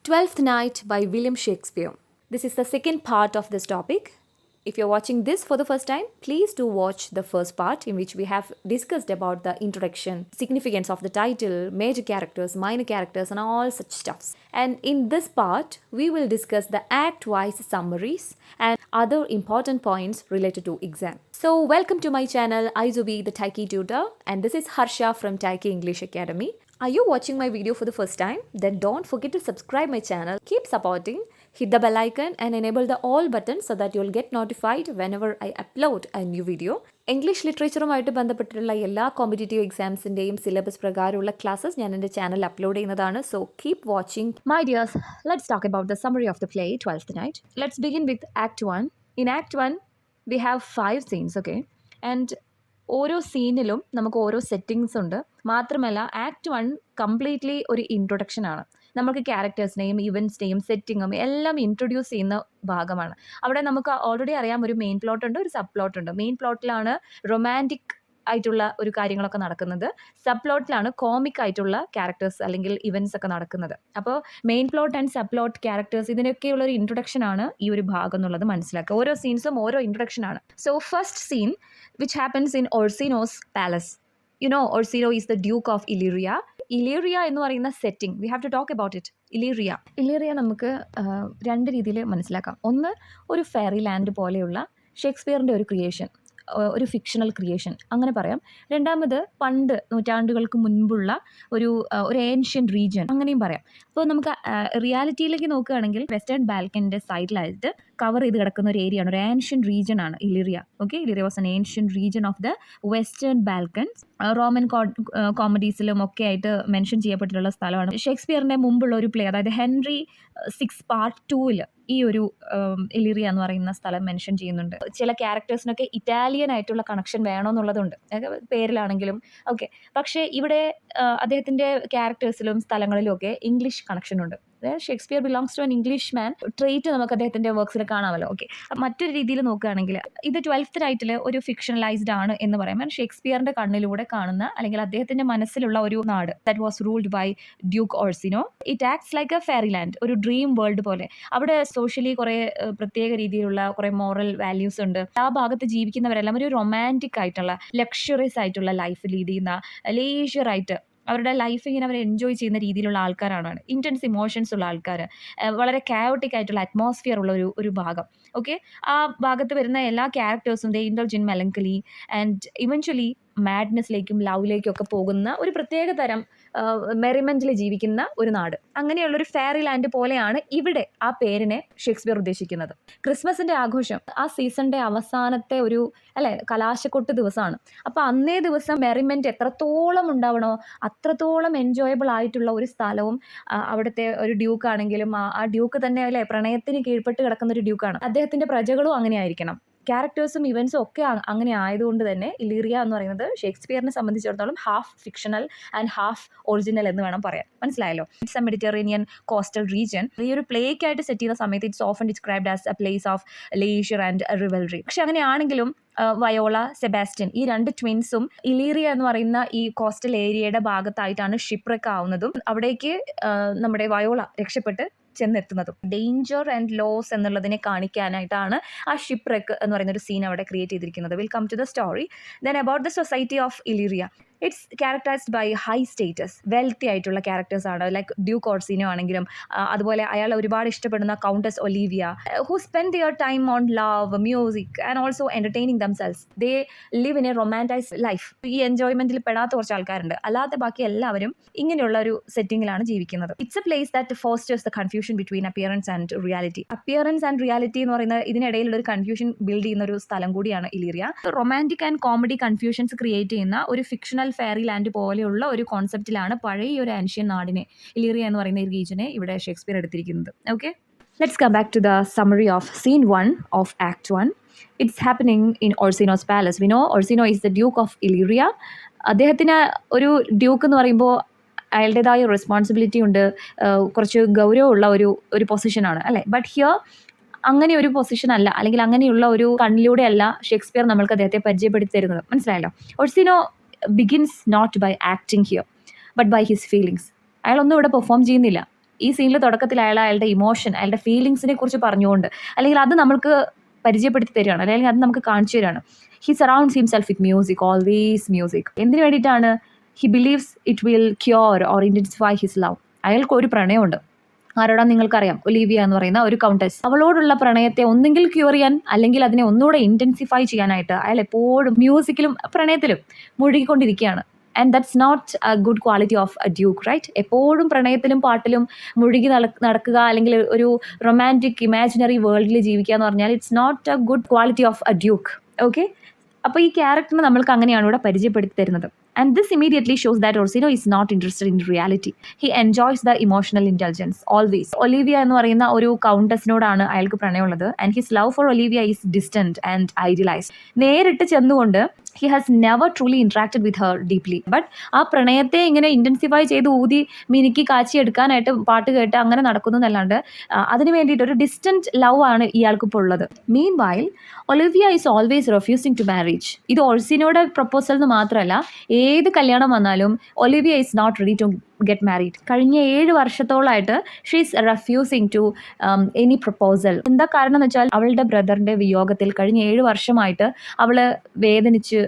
Twelfth Night by William Shakespeare. This is the second part of this topic. If you're watching this for the first time, please do watch the first part in which we have discussed about the introduction, significance of the title, major characters, minor characters, and all such stuffs. And in this part, we will discuss the act-wise summaries and other important points related to exam. So welcome to my channel, Aizubi the Taiki Tutor, and this is Harsha from Taiki English Academy. Are you watching my video for the first time? Then don't forget to subscribe my channel. Keep supporting, hit the bell icon and enable the all button so that you'll get notified whenever I upload a new video. English ലിറ്ററേച്ചറുമായിട്ട് ബന്ധപ്പെട്ടിട്ടുള്ള എല്ലാ competitive എക്സാംസിൻ്റെയും syllabus പ്രകാരമുള്ള classes ഞാൻ എൻ്റെ channel upload ചെയ്യുന്നതാണ്. So keep watching. My dears, let's talk about the summary of the play Twelfth Night. Let's begin with act 1. In act 1 we have 5 scenes, okay? And ഓരോ സീനിലും നമുക്ക് ഓരോ settings ഉണ്ട്. മാത്രമല്ല ആക്ട് 1 കംപ്ലീറ്റ്ലി ഒരു introduction ആണ്. നമുക്ക് ക്യാരക്ടേഴ്സിനെയും ഇവൻറ്റ്സിനെയും സെറ്റിങ്ങും എല്ലാം ഇൻട്രൊഡ്യൂസ് ചെയ്യുന്ന ഭാഗമാണ്. അവിടെ നമുക്ക് ഓൾറെഡി അറിയാം, ഒരു മെയിൻ പ്ലോട്ട് ഉണ്ട്, ഒരു സബ് പ്ലോട്ട് ഉണ്ട്. മെയിൻ പ്ലോട്ടിലാണ് റൊമാൻറ്റിക് ആയിട്ടുള്ള ഒരു കാര്യങ്ങളൊക്കെ നടക്കുന്നത്. സബ് പ്ലോട്ടിലാണ് കോമിക് ആയിട്ടുള്ള ക്യാരക്ടേഴ്സ് അല്ലെങ്കിൽ ഇവൻറ്റ്സ് ഒക്കെ നടക്കുന്നത്. അപ്പോൾ main plot and sub plot characters ഇതിനൊക്കെയുള്ള ഒരു ഇൻട്രൊഡക്ഷൻ ആണ് ഈ ഒരു ഭാഗം എന്നുള്ളത് മനസ്സിലാക്കുക. ഓരോ സീൻസും ഓരോ ഇൻട്രൊഡക്ഷൻ ആണ്. So first scene which happens in Orsino's palace. You know Orsino is the duke of Illyria. Illyria എന്ന് പറയുന്ന setting, we have to talk about it. Illyria നമുക്ക് രണ്ട് രീതിയിൽ മനസ്സിലാക്കാം. ഒന്ന്, ഒരു ഫെയറി ലാൻഡ് പോലെയുള്ള ഷേക്സ്പിയറിൻ്റെ ഒരു ക്രിയേഷൻ, ഒരു ഫിക്ഷണൽ ക്രിയേഷൻ അങ്ങനെ പറയാം. രണ്ടാമത്, പണ്ട് നൂറ്റാണ്ടുകൾക്ക് മുൻപുള്ള ഒരു ഏൻഷ്യൻ റീജിയൻ അങ്ങനെയും പറയാം. അപ്പോൾ നമുക്ക് റിയാലിറ്റിയിലേക്ക് നോക്കുകയാണെങ്കിൽ വെസ്റ്റേൺ ബാൽക്കൻ്റെ സൈഡിലായിട്ട് കവർ ചെയ്ത് കിടക്കുന്ന ഒരു ഏരിയ ആണ്, ഒരു ഏൻഷ്യൻ റീജിയൻ ആണ് Illyria. Okay, Illyria was an ancient region of the western Balkans. Roman കോമഡീസിലും ഒക്കെ ആയിട്ട് മെൻഷൻ ചെയ്യപ്പെട്ടിട്ടുള്ള സ്ഥലമാണ്. ഷേക്സ്പിയറിൻ്റെ മുമ്പുള്ള ഒരു പ്ലേ, അതായത് ഹെൻറി 6 പാർട്ട് 2 ഈ ഒരു ഇലീറിയ എന്ന് പറയുന്ന സ്ഥലം മെൻഷൻ ചെയ്യുന്നുണ്ട്. ചില ക്യാരക്ടേഴ്സിനൊക്കെ ഇറ്റാലിയൻ ആയിട്ടുള്ള കണക്ഷൻ വേണമെന്നുള്ളതുണ്ട് പേരിലാണെങ്കിലും. ഓക്കെ, പക്ഷേ ഇവിടെ അദ്ദേഹത്തിൻ്റെ ക്യാരക്ടേഴ്സിലും സ്ഥലങ്ങളിലും ഒക്കെ ഇംഗ്ലീഷ് കണക്ഷൻ ഉണ്ട്. Shakespeare belongs to an English man trait നമുക്ക് അദ്ദേഹത്തിൻ്റെ വർക്ക്സിൽ കാണാമല്ലോ. ഓക്കെ, മറ്റൊരു രീതിയിൽ നോക്കുകയാണെങ്കിൽ ഇത് 12th നൈറ്റിൽ ഒരു ഫിക്ഷണലൈസ്ഡ് ആണ് എന്ന് പറയാം. ഷേക്സ്പിയറിൻ്റെ കണ്ണിലൂടെ കാണുന്ന അല്ലെങ്കിൽ അദ്ദേഹത്തിൻ്റെ മനസ്സിലുള്ള ഒരു നാട് that was ruled by duke Orsino. It acts like a fairy land, ഒരു ഡ്രീം വേൾഡ് പോലെ. അവിടെ സോഷ്യലി കുറേ പ്രത്യേക രീതിയിലുള്ള കുറേ മോറൽ വാല്യൂസ് ഉണ്ട്. ആ ഭാഗത്ത് ജീവിക്കുന്നവരെല്ലാം ഒരു റൊമാൻറ്റിക് ആയിട്ടുള്ള ലക്ഷറിയസ് ആയിട്ടുള്ള ലൈഫ് ലീഡ് ചെയ്യുന്ന, ലേഷ്യറായിട്ട് അവരുടെ ലൈഫ് ഇങ്ങനെ അവർ എൻജോയ് ചെയ്യുന്ന രീതിയിലുള്ള ആൾക്കാരാണ്. ഇൻറ്റൻസ് ഇമോഷൻസ് ഉള്ള ആൾക്കാർ, വളരെ കയോട്ടിക് ആയിട്ടുള്ള അറ്റ്മോസ്ഫിയർ ഉള്ള ഒരു ഭാഗം. ഓക്കെ, ആ ഭാഗത്ത് വരുന്ന എല്ലാ ക്യാരക്ടേഴ്സും ദേ indulge in melancholy and eventually മാഡ്നെസ്സിലേക്കും ലവിലേക്കും ഒക്കെ പോകുന്ന ഒരു പ്രത്യേക തരം മെറിമെൻറ്റിൽ ജീവിക്കുന്ന ഒരു നാട്. അങ്ങനെയുള്ളൊരു ഫെയറി ലാൻഡ് പോലെയാണ് ഇവിടെ ആ പേരിനെ ഷേക്സ്പിയർ ഉദ്ദേശിക്കുന്നത്. ക്രിസ്മസിൻ്റെ ആഘോഷം ആ സീസണിൻ്റെ അവസാനത്തെ ഒരു കലാശക്കൊട്ട് ദിവസമാണ്. അപ്പോൾ അന്നേ ദിവസം മെറിമെൻറ്റ് എത്രത്തോളം ഉണ്ടാവണോ അത്രത്തോളം എൻജോയബിൾ ആയിട്ടുള്ള ഒരു സ്ഥലവും അവിടുത്തെ ഒരു ഡ്യൂക്ക് ആണെങ്കിലും ആ ഡ്യൂക്ക് തന്നെ പ്രണയത്തിന് കീഴ്പ്പെട്ട് കിടക്കുന്ന ഒരു ഡ്യൂക്കാണ്. അദ്ദേഹത്തിൻ്റെ പ്രജകളും അങ്ങനെ ആയിരിക്കണം. ക്യാരക്ടേഴ്സും ഇവൻസും ഒക്കെ അങ്ങനെ ആയതുകൊണ്ട് തന്നെ ഇലീറിയ എന്ന് പറയുന്നത് ഷേക്സ്പിയറിനെ സംബന്ധിച്ചിടത്തോളം half fictional and half original എന്ന് വേണം പറയാൻ. മനസ്സിലായല്ലോ? It's A Mediterranean coastal region. ഈ ഒരു പ്ലേക്കായിട്ട് സെറ്റ് ചെയ്യുന്ന സമയത്ത് it's often described as A place of leisure and rivalry. പക്ഷെ അങ്ങനെയാണെങ്കിലും വയോള, സെബാസ്റ്റ്യൻ ഈ രണ്ട് ട്വിൻസും ഇലീറിയ എന്ന് പറയുന്ന ഈ കോസ്റ്റൽ ഏരിയയുടെ ഭാഗത്തായിട്ടാണ് ഷിപ്പ്രെക്ക് ആവുന്നതും അവിടേക്ക് നമ്മുടെ വയോള രക്ഷപ്പെട്ട് ചെന്നെത്തുന്നതും. ഡേഞ്ചർ ആൻഡ് ലോസ് എന്നുള്ളതിനെ കാണിക്കാനായിട്ടാണ് ആ ഷിപ്പ്രെക്ക് എന്ന് പറയുന്ന ഒരു സീൻ അവിടെ ക്രിയേറ്റ് ചെയ്തിരിക്കുന്നത്. Will come to the story. Then about the society of Illyria. It's characterised by high status, wealthy ആയിട്ടുള്ള ക്യാരക്ടേഴ്സാണ്. ലൈക്ക് ഡ്യൂക്ക് ഓർസിനോ ആണെങ്കിലും അതുപോലെ അയാൾ ഒരുപാട് ഇഷ്ടപ്പെടുന്ന countess Olivia, who spend their time on love, music and also entertaining damsels. They live in a romanticised life. ഈ എൻജോയ്മെൻറ്റിൽ പെടാത്ത കുറച്ച് ആൾക്കാരുണ്ട്, അല്ലാത്ത ബാക്കി എല്ലാവരും ഇങ്ങനെയുള്ള ഒരു സെറ്റിങ്ങിലാണ് ജീവിക്കുന്നത്. It's A place that fosters the confusion between appearance and reality. Appearance and reality എന്ന് പറയുന്ന ഇതിനിടയിലുള്ള ഒരു കൺഫ്യൂഷൻ ബിൽഡ് ചെയ്യുന്ന ഒരു സ്ഥലം കൂടിയാണ് Illyria. Romantic and comedy confusions create ചെയ്യുന്ന ഒരു ഫിക്ഷണൽ ഫെയറി ലാൻഡ് പോലെയുള്ള ഒരു കോൺസെപ്റ്റിലാണ് പഴയ ഒരു ഏൻഷ്യൻ നാടിനെ, ഇലീറിയ എന്ന് പറയുന്ന ഈ റീജിയനെ ഇവിടെ ഷേക്സ്പിയർ എടുത്തിരിക്കുന്നത്. Okay, let's come back to the summary of scene 1 of act 1. It's happening in Orsino's palace. We know Orsino is the duke of Illyria. അദ്ദേഹത്തിന് ഒരു ഡ്യൂക്ക് എന്ന് പറയുമ്പോൾ അയാളുടേതായ റെസ്പോൺസിബിലിറ്റി ഉണ്ട്, കുറച്ച് ഗൗരവമുള്ള ഒരു പൊസിഷനാണ് അല്ലേ. ബട്ട് ഹിയർ അങ്ങനെ ഒരു പൊസിഷൻ അല്ല, അല്ലെങ്കിൽ അങ്ങനെയുള്ള ഒരു കണ്ണിലൂടെയല്ല ഷേക്സ്പിയർ നമ്മൾക്ക് അദ്ദേഹത്തെ പരിചയപ്പെടുത്തി തരുന്നത്. മനസ്സിലായല്ലോ? ഓർസിനോ begins not by acting here but by his feelings. അയാളൊന്നും ഇവിടെ പെർഫോം ചെയ്യുന്നില്ല, ഈ സീനിൽ തുടക്കത്തിൽ അയാളുടെ ഇമോഷൻ, അയാളുടെ ഫീലിങ്സിനെ കുറിച്ച് പറഞ്ഞുകൊണ്ട്, അല്ലെങ്കിൽ അത് നമ്മൾക്ക് പരിചയപ്പെടുത്തി തരികയാണ്, അല്ലെങ്കിൽ അത് നമുക്ക് കാണിച്ചു തരികയാണ്. He surrounds himself with music, always music. എന്തിനു വേണ്ടിയിട്ടാണ്? He believes it will cure or intensify his love. അയാൾക്ക് ഒരു പ്രണയമുണ്ട്. ആരോടാ നിങ്ങൾക്കറിയാം? ഒലീവിയ എന്ന് പറയുന്ന ഒരു കൗണ്ടസ്. അവളോടുള്ള പ്രണയത്തെ ഒന്നെങ്കിൽ ക്യൂർ ചെയ്യാൻ, അല്ലെങ്കിൽ അതിനെ ഒന്നുകൂടെ ഇന്റൻസിഫൈ ചെയ്യാനായിട്ട് അയാൾ എപ്പോഴും മ്യൂസിക്കിലും പ്രണയത്തിലും മുഴുകിക്കൊണ്ടിരിക്കുകയാണ്. And that's not a good quality of a duke, right? എപ്പോഴും പ്രണയത്തിലും പാട്ടിലും മുഴുകി നടക്കുക, അല്ലെങ്കിൽ ഒരു റൊമാൻറ്റിക് ഇമാജിനറി വേൾഡിൽ ജീവിക്കുക എന്ന് പറഞ്ഞാൽ it's not a good quality of a duke. Okay, അപ്പോൾ ഈ ക്യാരക്ടറിനെ നമ്മൾക്ക് അങ്ങനെയാണ് ഇവിടെ പരിചയപ്പെടുത്തി തരുന്നത്. And this immediately shows that Orsino is not interested in reality. He enjoys the emotional intelligence always. Olivia എന്ന് പറയുന്ന ഒരു കൗണ്ടസിനോടാണ് അയാൾക്ക് പ്രണയമുള്ളത്. And his love for Olivia is distant and idealized. നേരിട്ട് ചെന്നുകൊണ്ട് he has never truly interacted with her deeply. But ആ പ്രണയത്തെ ഇങ്ങനെ intensify ചെയ്ത് ഊതി മിനുക്കി കാച്ചി എടുക്കാനായിട്ട് പാട്ട് കേട്ട് അങ്ങനെ നടക്കുന്നു എന്നല്ലാണ്ട് അതിന് വേണ്ടിയിട്ട് ഒരു ഡിസ്റ്റൻറ്റ് ലവ് ആണ് ഇയാൾക്ക് ഇപ്പോൾ ഉള്ളത്. Meanwhile Olivia is always refusing to marriage. ഇത് ഓൾസിനോയുടെ പ്രപ്പോസൽ എന്ന് മാത്രമല്ല, ഏത് കല്യാണം വന്നാലും Olivia is not ready to get married. കഴിഞ്ഞ 7 വർഷത്തോളമായിട്ട് she is refusing to any proposal. എന്താ കാരണം എന്ന് വെച്ചാൽ അവളുടെ ബ്രദറിൻ്റെ വിയോഗത്തിൽ കഴിഞ്ഞ 7 വർഷമായിട്ട് അവൾ വേദനിച്ച്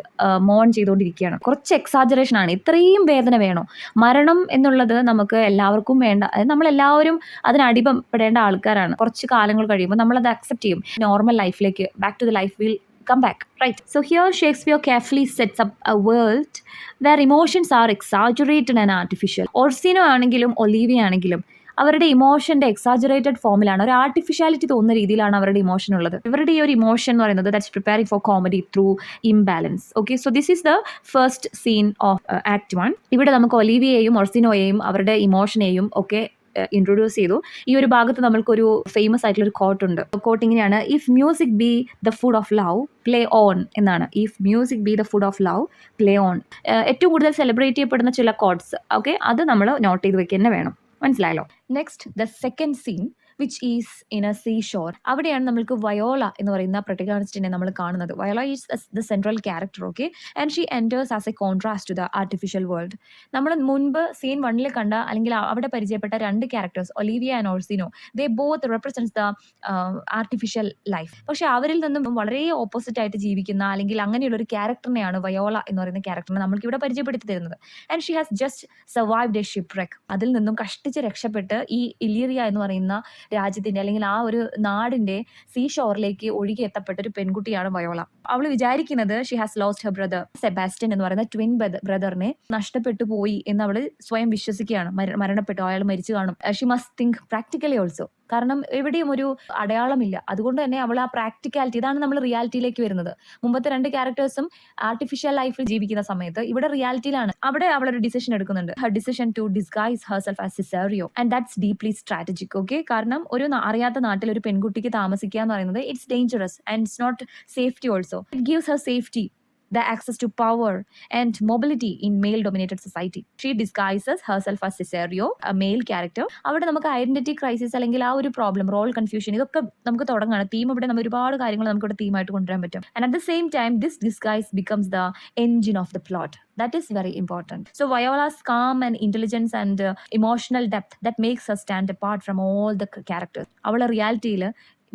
മോൺ ചെയ്തുകൊണ്ടിരിക്കുകയാണ്. കുറച്ച് എക്സാജറേഷൻ ആണ്. ഇത്രയും വേദന വേണോ? മരണം എന്നുള്ളത് നമുക്ക് എല്ലാവർക്കും വേണ്ട. നമ്മളെല്ലാവരും അതിന് അടിമപ്പെടേണ്ട ആൾക്കാരാണ്. കുറച്ച് കാലങ്ങൾ കഴിയുമ്പോൾ നമ്മളത് അക്സെപ്റ്റ് ചെയ്യും. നോർമൽ ലൈഫിലേക്ക്, back to the life will come back, right? So here Shakespeare carefully sets up a world where emotions are exaggerated and artificial. Orsino ആണെങ്കിലും ഒലീവിയ ആണെങ്കിലും അവരുടെ ഇമോഷൻ്റെ എക്സാജറേറ്റഡ് ഫോമിലാണ്, ഒരു ആർട്ടിഫിഷ്യാലിറ്റി തോന്നുന്ന രീതിയിലാണ് അവരുടെ ഇമോഷൻ ഉള്ളത്. ഇവരുടെ ഈ ഒരു ഇമോഷൻ എന്ന് പറയുന്നത് that's preparing for comedy through imbalance. Okay, so this is the first scene of act 1. ഇവിടെ നമുക്ക് ഒലീവിയയെയും ഒർസിനോയെയും അവരുടെ ഇമോഷനെയും ഒക്കെ ഇൻട്രൊഡ്യൂസ് ചെയ്തു. ഈ ഒരു ഭാഗത്ത് നമ്മൾക്കൊരു ഫേമസ് ആയിട്ടുള്ള ഒരു കോട്ട് ഉണ്ട്. കോട്ട് ഇങ്ങനെയാണ്: if music be the food of love, play on എന്നാണ്. If music be the food of love, play on. ഏറ്റവും കൂടുതൽ സെലിബ്രേറ്റ് ചെയ്യപ്പെടുന്ന ചില കോട്ട്സ്, ഓക്കെ, അത് നമ്മൾ നോട്ട് ചെയ്ത് വെക്കുക തന്നെ വേണം. മനസ്സിലായല്ലോ? Next, the second scene which is in a sea shore. അവിടെയാണ് നമ്മൾക്ക് വയോള എന്ന് പറയുന്ന പ്രൊട്ടഗോണിസ്റ്റിനെ നമ്മൾ കാണുന്നത്. Viola is the central character, okay, and she enters as a contrast to the artificial world. നമ്മൾ മുൻപ് സീൻ 1 കണ്ട, അല്ലെങ്കിൽ അവിടെ പരിചയപ്പെട്ട 2 characters Olivia and Orsino, they both represents the artificial life. പക്ഷെ അവരിൽ നിന്നും വളരെ ഓപ്പോസിറ്റ് ആയിട്ട് ജീവിക്കുന്ന, അല്ലെങ്കിൽ അങ്ങനെയുള്ള ഒരു ക്യാരക്ടറിനെയാണ് വയോള എന്ന് പറയുന്ന ക്യാരക്ടറിനെ നമ്മൾക്ക് ഇവിടെ പരിചയപ്പെടുത്തി തരുന്നത്. And she has just survived a shipwreck. അതിൽ നിന്നും കഷ്ടിച്ച് രക്ഷപ്പെട്ട് ഈ ഇലീറിയ എന്ന് പറയുന്ന രാജ്യത്തിൻ്റെ, അല്ലെങ്കിൽ ആ ഒരു നാടിൻ്റെ സീ ഷോറിലേക്ക് ഒഴുകി എത്തപ്പെട്ട ഒരു പെൺകുട്ടിയാണ് വയോള. അവൾ വിചാരിക്കുന്നത് she has lost her brother Sebastian എന്ന് പറയുന്ന ട്വിൻ ബ്രദറിനെ നഷ്ടപ്പെട്ടു പോയി എന്ന് അവൾ സ്വയം വിശ്വസിക്കുകയാണ്. മരണപ്പെട്ടു, അയാൾ മരിച്ചു കാണും. She must think practically also. കാരണം എവിടെയും ഒരു അടയാളമില്ല. അതുകൊണ്ട് തന്നെ അവൾ ആ പ്രാക്ടിക്കാലിറ്റി, ഇതാണ് നമ്മൾ റിയാലിറ്റിയിലേക്ക് വരുന്നത്. മുമ്പത്തെ 2 ക്യാരക്ടേഴ്സും ആർട്ടിഫിഷ്യൽ ലൈഫിൽ ജീവിക്കുന്ന സമയത്ത് ഇവിടെ റിയാലിറ്റിയിലാണ്. അവിടെ അവളൊരു ഡിസിഷൻ എടുക്കുന്നുണ്ട്. Her decision to disguise herself as Cesario, and that's deeply strategic. Okay, കാരണം ഒരു അറിയാത്ത നാട്ടിൽ ഒരു പെൺകുട്ടിക്ക് താമസിക്കുക എന്ന് പറയുന്നത് it's dangerous and it's not safety also. It gives her safety, the access to power and mobility in male-dominated society. She disguises herself as Cesario, a male character. അവിടെ നമുക്ക് ഐഡന്റിറ്റി ക്രൈസിസ്, അല്ലെങ്കിൽ ആ ഒരു പ്രോബ്ലം, റോൾ കൺഫ്യൂഷൻ, ഇതൊക്കെ നമുക്ക് തുടങ്ങാണ്. Theme ഇവിടെ നമ്മൾ ഒരുപാട് കാര്യങ്ങൾ നമുക്ക് ഇവിടെ തീമായിട്ട് കൊണ്ടുവരാൻ പറ്റും. And at the same time, this disguise becomes the engine of the plot. That is very important. So Viola's calm and intelligence and emotional depth that makes her stand apart from all the characters. അവളെ റിയാലിറ്റിയിൽ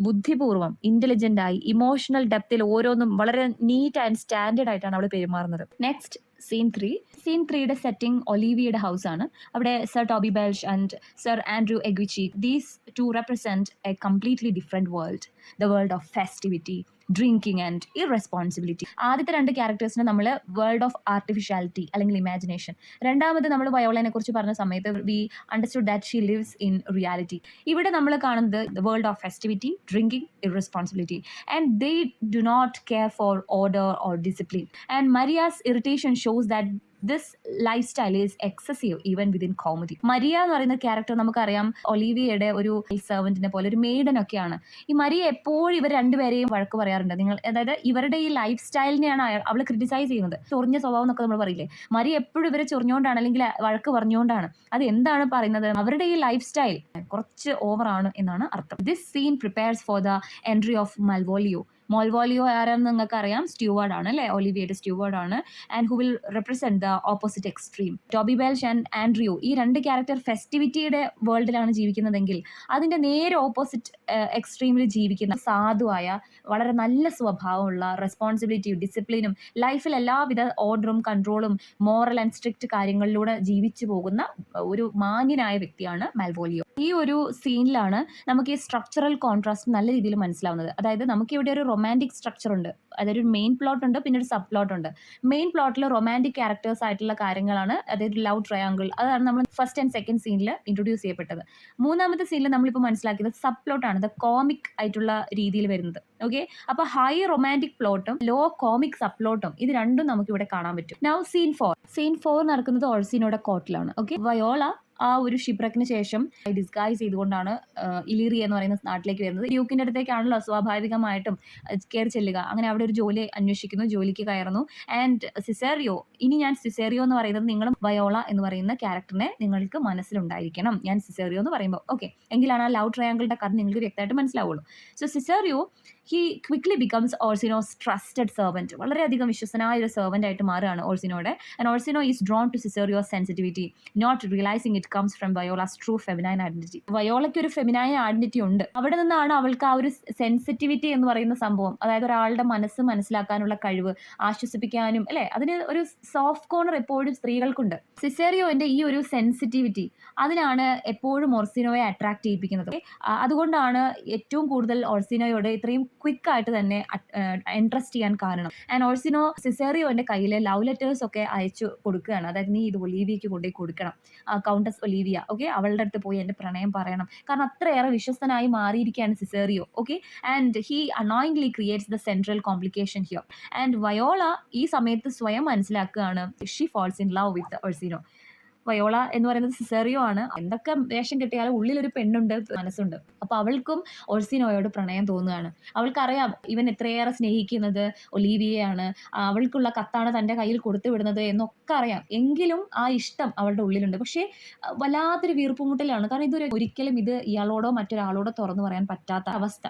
ബുദ്ധിപൂർവ്വം, intelligent ആയി, emotional ഡെപ്തിൽ ഓരോന്നും വളരെ neat and standard ആയിട്ടാണ് അവൾ പെരുമാറുന്നത്. Next, scene 3. Scene 3യുടെ setting ഒലീവിയയുടെ ഹൗസ് ആണ്. അവിടെ sir Toby Belch and sir Andrew Aguecheek, these 2 represent a completely different world, the world of festivity, drinking and irresponsibility. ആദ്യത്തെ 2 ക്യാരക്ടേഴ്സിന് നമ്മൾ വേൾഡ് ഓഫ് ആർട്ടിഫിഷ്യാലിറ്റി അല്ലെങ്കിൽ ഇമാജിനേഷൻ. രണ്ടാമത് നമ്മൾ വയോളനെ കുറിച്ച് പറഞ്ഞ സമയത്ത് we understood that she lives in reality. ഇവിടെ നമ്മൾ കാണുന്നത് the world of festivity, drinking, irresponsibility, and they do not care for order or discipline. And Maria's irritation shows that this lifestyle is excessive even within comedy. Maria എന്ന് പറയുന്ന character നമുക്കറിയാം ഒലീവിയയുടെ ഒരു സെർവന്റിനെ പോലെ, ഒരു maiden ഒക്കെയാണ്. ഈ മരിയ എപ്പോഴും ഇവർ 2 പേരെയും വഴക്ക് പറയാറുണ്ട്. അതായത് ഇവരുടെ ഈ ലൈഫ് സ്റ്റൈലിനെയാണ് അവൾ ക്രിറ്റിസൈസ് ചെയ്യുന്നത്. ചൊറിഞ്ഞ സ്വഭാവം എന്നൊക്കെ നമ്മൾ പറയില്ലേ, മരിയ എപ്പോഴും ഇവരെ ചൊറിഞ്ഞുകൊണ്ടാണ്, അല്ലെങ്കിൽ വഴക്ക് പറഞ്ഞുകൊണ്ടാണ്. അത് എന്താണ് പറയുന്നത്? അവരുടെ ഈ ലൈഫ് സ്റ്റൈൽ കുറച്ച് ഓവറാണ് എന്നാണ് അർത്ഥം. This scene prepares for the entry of Malvolio. Malvolio ആരാണെന്ന് നിങ്ങൾക്ക് അറിയാം, സ്റ്റുവാർഡ് ആണ് അല്ലേ, ഒലിവിയയുടെ സ്റ്റുവാർഡ് ആണ്. And who will represent the opposite extreme. Toby Welsh and Andrew, ഈ രണ്ട് ക്യാരക്ടർ ഫെസ്റ്റിവിറ്റിയുടെ വേൾഡിലാണ് ജീവിക്കുന്നതെങ്കിൽ അതിന്റെ നേരെ ഓപ്പോസിറ്റ് എക്സ്ട്രീമിൽ ജീവിക്കുന്ന സാധുവായ, വളരെ നല്ല സ്വഭാവമുള്ള, റെസ്പോൺസിബിലിറ്റിയും ഡിസിപ്ലിനും ലൈഫിൽ എല്ലാവിധ ഓർഡറും കൺട്രോളും മോറൽ ആൻഡ് സ്ട്രിക്റ്റ് കാര്യങ്ങളിലൂടെ ജീവിച്ചു പോകുന്ന ഒരു മാന്യനായ വ്യക്തിയാണ് മാൽവോലിയോ. ഈ ഒരു സീനിലാണ് നമുക്ക് ഈ സ്ട്രക്ചറൽ കോൺട്രാസ്റ്റ് നല്ല രീതിയിൽ മനസ്സിലാവുന്നത്. അതായത് നമുക്ക് ഇവിടെ ഒരു റൊമാൻറ്റിക് സ്ട്രക്ചർ ഉണ്ട്, അതായത് ഒരു മെയിൻ പ്ലോട്ട് ഉണ്ട്, പിന്നെ ഒരു സബ് പ്ലോട്ട് ഉണ്ട്. മെയിൻ പ്ലോട്ടിൽ റൊമാൻറ്റിക് ക്യാരക്ടേഴ്സ് ആയിട്ടുള്ള കാര്യങ്ങളാണ്, അതായത് ലവ് ട്രയാങ്കിൾ, അതാണ് നമ്മൾ ഫസ്റ്റ് ആൻഡ് സെക്കൻഡ് സീനിൽ ഇൻട്രൊഡ്യൂസ് ചെയ്യപ്പെട്ടത്. മൂന്നാമത്തെ സീനിൽ നമ്മളിപ്പോൾ മനസ്സിലാക്കിയത് സബ് പ്ലോട്ടാണ്, ദ കോമിക് ആയിട്ടുള്ള രീതിയിൽ വരുന്നത്. ഓക്കെ, അപ്പോൾ ഹൈ റൊമാൻറ്റിക് പ്ലോട്ടും ലോ കോമിക് സബ് പ്ലോട്ടും ഇത് രണ്ടും നമുക്ക് ഇവിടെ കാണാൻ പറ്റും. നൗ സീൻ 4 നടക്കുന്നത് ഓൾസിനോയുടെ കോർട്ടിലാണ്. ഓക്കെ, വയോള ആ ഒരു ഷിപ്രക്കിന് ശേഷം ഡിസ്ഗൈസ് ചെയ്തുകൊണ്ടാണ് ഇലീറിയ എന്ന് പറയുന്ന നാട്ടിലേക്ക് വരുന്നത്. ഡ്യൂക്കിൻ്റെ അടുത്തേക്കാണല്ലോ സ്വാഭാവികമായിട്ടും കയറി ചെല്ലുക. അങ്ങനെ അവിടെ ഒരു ജോലി അന്വേഷിക്കുന്നു, ജോലിക്ക് കയറുന്നു. ആൻഡ് സിസേറിയോ, ഇനി ഞാൻ സിസേറിയോ എന്ന് പറയുന്നത് നിങ്ങളും വയോള എന്ന് പറയുന്ന ക്യാരക്ടറിനെ നിങ്ങൾക്ക് മനസ്സിലുണ്ടായിരിക്കണം, ഞാൻ സിസേറിയോ എന്ന് പറയുമ്പോൾ. ഓക്കെ, എങ്കിലാണ് ആ ലവ് ട്രയാങ്കിളുടെ കഥ നിങ്ങൾക്ക് വ്യക്തമായിട്ട് മനസ്സിലാവുള്ളൂ. So Cesario he quickly becomes Orsino's trusted servant. വളരെയധികം വിശ്വസനായ ഒരു സെർവൻ്റ് ആയിട്ട് മാറുകയാണ് ഓൾസിനോയുടെ. And Orsino is drawn to Cesario's sensitivity, not realising it comes from Viola's true feminine identity. വയോളയ്ക്ക് ഒരു ഫെമിനൈൻ ഐഡന്റിറ്റി ഉണ്ട്, അവിടെ നിന്നാണ് അവൾക്ക് ആ ഒരു സെൻസിറ്റിവിറ്റി എന്ന് പറയുന്ന സംഭവം, അതായത് ഒരാളുടെ മനസ്സ് മനസ്സിലാക്കാനുള്ള കഴിവ്, ആശ്വസിപ്പിക്കാനും അല്ലേ, അതിന് ഒരു സോഫ്റ്റ് കോർണർ എപ്പോഴും സ്ത്രീകൾക്കുണ്ട്. സിസേറിയോന്റെ ഈ ഒരു സെൻസിറ്റിവിറ്റി അതിനാണ് എപ്പോഴും ഓർസിനോയെ അട്രാക്ട് ചെയ്യിപ്പിക്കുന്നത്. അതുകൊണ്ടാണ് ഏറ്റവും കൂടുതൽ ഓർസിനോയോട് ഇത്രയും ക്വിക്കായിട്ട് തന്നെ ഇൻട്രസ്റ്റ് ചെയ്യാൻ കാരണം. ആൻഡ് ഓൾസിനോ സിസേറിയോന്റെ കയ്യിൽ ലവ് ലെറ്റേഴ്സ് ഒക്കെ അയച്ചു കൊടുക്കുകയാണ്. അതായത് നീ ഇത് ഒലീവിയയ്ക്ക് കൊണ്ടുപോയി കൊടുക്കണം, കൗണ്ടസ് ഒലീവിയ. ഓക്കെ, അവളുടെ അടുത്ത് പോയി എൻ്റെ പ്രണയം പറയണം. കാരണം അത്രയേറെ വിശ്വസ്തനായി മാറിയിരിക്കുകയാണ് Cesario. Okay, and he annoyingly creates the central complication here. And Viola ഈ സമയത്ത് സ്വയം മനസ്സിലാക്കുകയാണ് she falls in love with Orsino. വയോള എന്ന് പറയുന്നത് സിസേറിയോ ആണ്. എന്തൊക്കെ വേഷം കിട്ടിയാലും ഉള്ളിലൊരു പെണ്ണുണ്ട്, മനസ്സുണ്ട്. അപ്പോൾ അവൾക്കും ഓൾസിനോയോട് പ്രണയം തോന്നുകയാണ്. അവൾക്കറിയാം ഇവൻ എത്രയേറെ സ്നേഹിക്കുന്നത് ഒലീവിയയാണ്, അവൾക്കുള്ള കത്താണ് തൻ്റെ കയ്യിൽ കൊടുത്തു വിടുന്നത് എന്നൊക്കെ അറിയാം. എങ്കിലും ആ ഇഷ്ടം അവളുടെ ഉള്ളിലുണ്ട്. പക്ഷേ വല്ലാത്തൊരു വീർപ്പുമുട്ടലാണ്. കാരണം ഇതൊരു ഒരിക്കലും ഇത് ഇയാളോടോ മറ്റൊരാളോടോ തുറന്നു പറയാൻ പറ്റാത്ത അവസ്ഥ.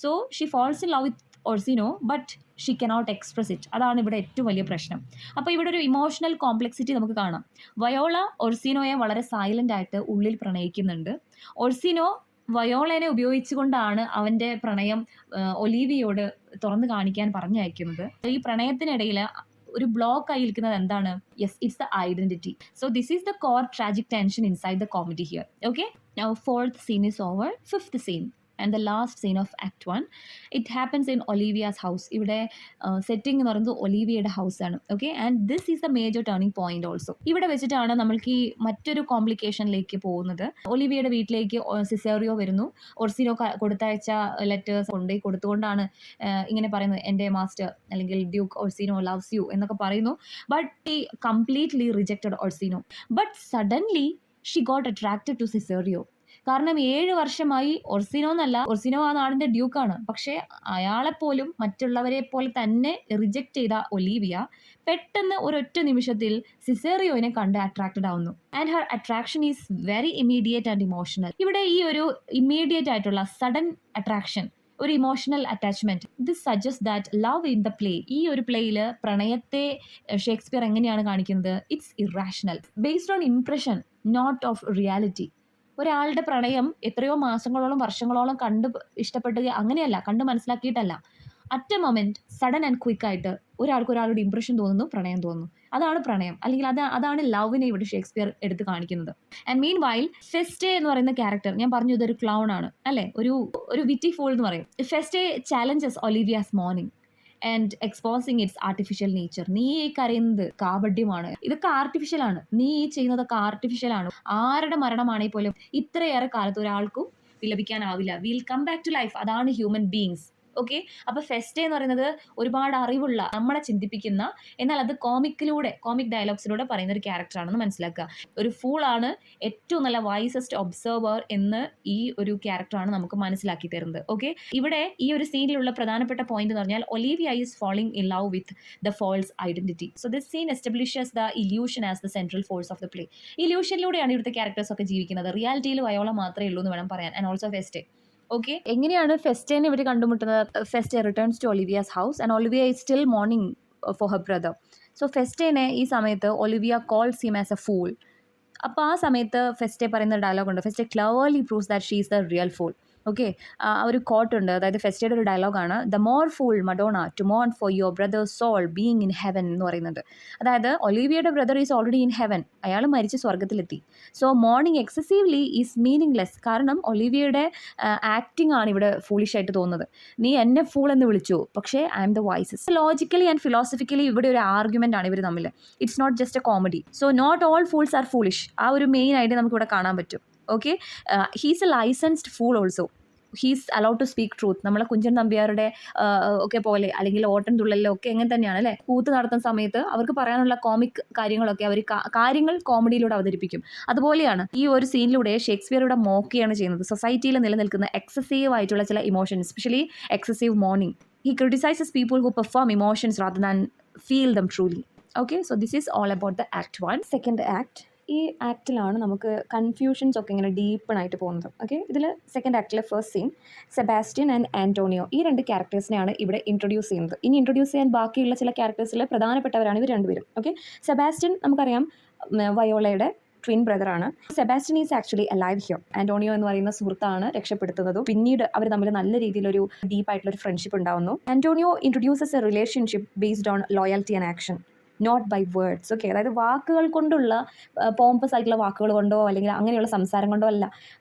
So she falls in love with Orsino but she cannot express it. അതാണ് ഇവിടെ ഏറ്റവും വലിയ പ്രശ്നം. അപ്പോൾ ഇവിടെ ഒരു ഇമോഷണൽ കോംപ്ലക്സിറ്റി നമുക്ക് കാണാം. വയോള ഓൾസിനോയെ വളരെ സൈലൻ്റ് ആയിട്ട് ഉള്ളിൽ പ്രണയിക്കുന്നുണ്ട്. ഓൾസിനോ വയോളനെ ഉപയോഗിച്ചുകൊണ്ടാണ് അവൻ്റെ പ്രണയം ഒലീവിയോട് തുറന്നു കാണിക്കാൻ പറഞ്ഞയക്കുന്നത്. ഈ പ്രണയത്തിനിടയിൽ ഒരു ബ്ലോക്ക് ആയി നിൽക്കുന്നത് എന്താണ്? Yes, it's the identity. So this is the core tragic tension inside the comedy here. Okay, now 4th scene is over. 5th scene and the last scene of Act 1. It happens in Olivia's house. ഇവിടെ setting എന്ന് പറയുന്നത് ഒലീവിയയുടെ ഹൗസാണ്. Okay, and this is a major turning point also. ഇവിടെ വെച്ചിട്ടാണ് നമ്മൾക്ക് ഈ മറ്റൊരു കോംപ്ലിക്കേഷനിലേക്ക് പോകുന്നത്. ഒലീവിയയുടെ വീട്ടിലേക്ക് സിസേറിയോ വരുന്നു. ഓർസിനോ കൊടുത്തയച്ച ലെറ്റേഴ്സ് കൊണ്ടുപോയി കൊടുത്തുകൊണ്ടാണ് ഇങ്ങനെ പറയുന്നത്, എൻ്റെ മാസ്റ്റർ അല്ലെങ്കിൽ ഡ്യൂക്ക് ഓർസിനോ ലവ്സ് യു എന്നൊക്കെ പറയുന്നു. But he completely rejected Orsino. But suddenly she got attracted to Cesario. കാരണം 7 വർഷമായി ഓർസിനോ ആ നാടിൻ്റെ ഡ്യൂക്കാണ്. പക്ഷേ അയാളെപ്പോലും മറ്റുള്ളവരെ പോലെ തന്നെ റിജക്റ്റ് ചെയ്ത ഒലീവിയ പെട്ടെന്ന് ഒരൊറ്റ നിമിഷത്തിൽ സിസേറിയോനെ കണ്ട് അട്രാക്റ്റഡ് ആവുന്നു. And her attraction is very immediate and emotional. ഇവിടെ ഈ ഒരു ഇമ്മീഡിയറ്റ് ആയിട്ടുള്ള സഡൻ അട്രാക്ഷൻ, ഒരു emotional attachment, this suggest that love in the play. ഈ ഒരു പ്ലേയിൽ പ്രണയത്തെ ഷേക്സ്പിയർ എങ്ങനെയാണ് കാണിക്കുന്നത്? It's irrational, based on impression, not of reality. ഒരാളുടെ പ്രണയം എത്രയോ മാസങ്ങളോളം വർഷങ്ങളോളം കണ്ട് ഇഷ്ടപ്പെടുക അങ്ങനെയല്ല, കണ്ട് മനസ്സിലാക്കിയിട്ടല്ല. At a moment sudden and ക്വിക്കായിട്ട് ഒരാളുടെ ഇംപ്രഷൻ തോന്നുന്നു, പ്രണയം തോന്നുന്നു. അതാണ് പ്രണയം, അല്ലെങ്കിൽ അതാണ് ലവിനെ ഇവിടെ ഷേക്സ്പിയർ എടുത്ത് കാണിക്കുന്നത്. ആൻഡ് മീൻ വൈൽ ഫെസ്റ്റെ എന്ന് പറയുന്ന ക്യാരക്ടർ, ഞാൻ പറഞ്ഞു ഇതൊരു ക്ലൗൺ ആണ് അല്ലേ, ഒരു വിറ്റി ഫോൾ എന്ന് പറയും. Feste challenges Olivia's mourning and exposing its artificial nature. നീ ഈ കരയുന്നത് കാപഡ്യമാണ്, ഇതൊക്കെ ആർട്ടിഫിഷ്യലാണ്, നീ ഈ ചെയ്യുന്നതൊക്കെ ആർട്ടിഫിഷ്യലാണ്. ആരുടെ മരണമാണെങ്കിൽ പോലും ഇത്രയേറെ കാലത്ത് ഒരാൾക്കും വിലപിക്കാനാവില്ല. Will come back to life. അതാണ് ഹ്യൂമൻ ബീങ്സ്. ഓക്കെ, അപ്പോൾ ഫെസ്റ്റെ എന്ന് പറയുന്നത് ഒരുപാട് അറിവുള്ള, നമ്മളെ ചിന്തിപ്പിക്കുന്ന, എന്നാൽ അത് കോമിക് ഡയലോഗ്സിലൂടെ പറയുന്ന ഒരു ക്യാരക്ടറാണെന്ന് മനസ്സിലാക്കുക. ഒരു ഫൂളാണ്, ഏറ്റവും നല്ല വൈസസ്റ്റ് ഒബ്സർവർ എന്ന് ഈ ഒരു ക്യാരക്ടറാണ് നമുക്ക് മനസ്സിലാക്കി തരുന്നത്. ഓക്കെ, ഇവിടെ ഈ ഒരു സീനിലുള്ള പ്രധാനപ്പെട്ട പോയിന്റ് എന്ന് പറഞ്ഞാൽ Olivia is falling in love with the false identity. So this scene establishes the illusion as the central force of the play. ഇല്യൂഷനിലൂടെയാണ് ഇവിടുത്തെ ക്യാരക്ടേഴ്സ് ഒക്കെ ജീവിക്കുന്നത്. റിയാലിറ്റിയിൽ വയോള മാത്രമേ ഉള്ളൂ എന്ന് വേണം പറയാൻ. And also ഫെസ്റ്റെ. ഓക്കെ, എങ്ങനെയാണ് ഫെസ്റ്റേനെ ഇവർ കണ്ടുമുട്ടുന്നത്? Feste returns to Olivia's house and Olivia is still mourning for her brother. So ഫെസ്റ്റേനെ ഈ സമയത്ത് Olivia calls him as a fool. അപ്പോൾ ആ സമയത്ത് ഫെസ്റ്റെ പറയുന്ന ഡയലോഗുണ്ട്. Feste cleverly proves that she is the real fool. Okay, ഒരു കോട്ടുണ്ട്, അതായത് ഫെസ്റ്റയുടെ ഒരു ഡയലോഗാണ്, the more fool madonna to മോൺ for your brother's soul being in heaven എന്ന് പറയുന്നത്. അതായത് ഒലിവിയയുടെ brother is already in heaven, അയാൾ മരിച്ച് സ്വർഗ്ഗത്തിലെത്തി. So mourning excessively is meaningless. കാരണം ഒലിവിയയുടെ ആക്ടിംഗ് ആണ് ഇവിടെ ഫൂളിഷ് ആയിട്ട് തോന്നുന്നത്. നീ എന്നെ ഫൂൾ എന്ന് വിളിച്ചു, പക്ഷേ I am the wisest. Logically and philosophically ഇവിടെ ഒരു ആർഗ്യുമെൻ്റ് ആണ് ഇവർ തമ്മിൽ. It's not just a comedy. So not all fools are foolish, ആ ഒരു മെയിൻ ആയിട്ട് നമുക്കിവിടെ കാണാൻ പറ്റും. Okay, he's a licensed fool also. He's allowed to speak truth. നമ്മളെ കുഞ്ചൻ നമ്പ്യാരുടെ ഒക്കെ പോലെ, അല്ലെങ്കിൽ ഓട്ടൻ തുള്ളലിലോ ഒക്കെ എങ്ങനെ തന്നെയാണ് അല്ലേ, കൂത്ത് നടത്തുന്ന സമയത്ത് അവർക്ക് പറയാനുള്ള കോമിക് കാര്യങ്ങളൊക്കെ അവർ കാര്യങ്ങൾ കോമഡിയിലൂടെ അവതരിപ്പിക്കും. അതുപോലെയാണ് ഈ ഒരു സീനിലൂടെ ഷേക്സ്പിയർ ഇവിടെ മോക്കുകയാണ് ചെയ്യുന്നത് സൊസൈറ്റിയിൽ നിലനിൽക്കുന്ന എക്സസീവ് ആയിട്ടുള്ള ചില emotions, especially excessive morning. He ക്രിട്ടിസൈസസ് people who perform emotions rather than feel dum truly. Okay, so this is all about the act 1. Second act, ഈ ആക്റ്റിലാണ് നമുക്ക് കൺഫ്യൂഷൻസ് ഒക്കെ ഇങ്ങനെ ഡീപ്പണായിട്ട് പോകുന്നത്. ഓക്കെ, ഇതിൽ സെക്കൻഡ് ആക്റ്റിലെ first scene Sebastian and Antonio, ഈ രണ്ട് ക്യാരക്ടേഴ്സിനെയാണ് ഇവിടെ ഇൻട്രൊഡ്യൂസ് ചെയ്യുന്നത്. ഇനി ഇൻട്രൊഡ്യൂസ് ചെയ്യാൻ ബാക്കിയുള്ള ചില ക്യാരക്ടേഴ്സിൽ പ്രധാനപ്പെട്ടവരാണ് ഇവർ രണ്ടുപേരും. ഓക്കെ, സെബാസ്റ്റ്യൻ നമുക്കറിയാം വയോളയുടെ ട്വിൻ ബ്രദറാണ്. Sebastian is actually alive here. Antonio എന്ന് പറയുന്ന സുഹൃത്താണ് രക്ഷപ്പെടുത്തുന്നതും. പിന്നീട് അവർ തമ്മിൽ നല്ല രീതിയിലൊരു ഡീപ്പായിട്ടുള്ള ഒരു ഫ്രണ്ട്ഷിപ്പ് ഉണ്ടാവുന്നു. Antonio introduces a relationship based on loyalty and action, not by words. Okay, അതായത് വാക്കുകൾ കൊണ്ടുള്ള പോംപസ് ആയിട്ടുള്ള വാക്കുകൾ കൊണ്ടോ അല്ലെങ്കിൽ അങ്ങനെയുള്ള സംസാരം കൊണ്ടോ അല്ല,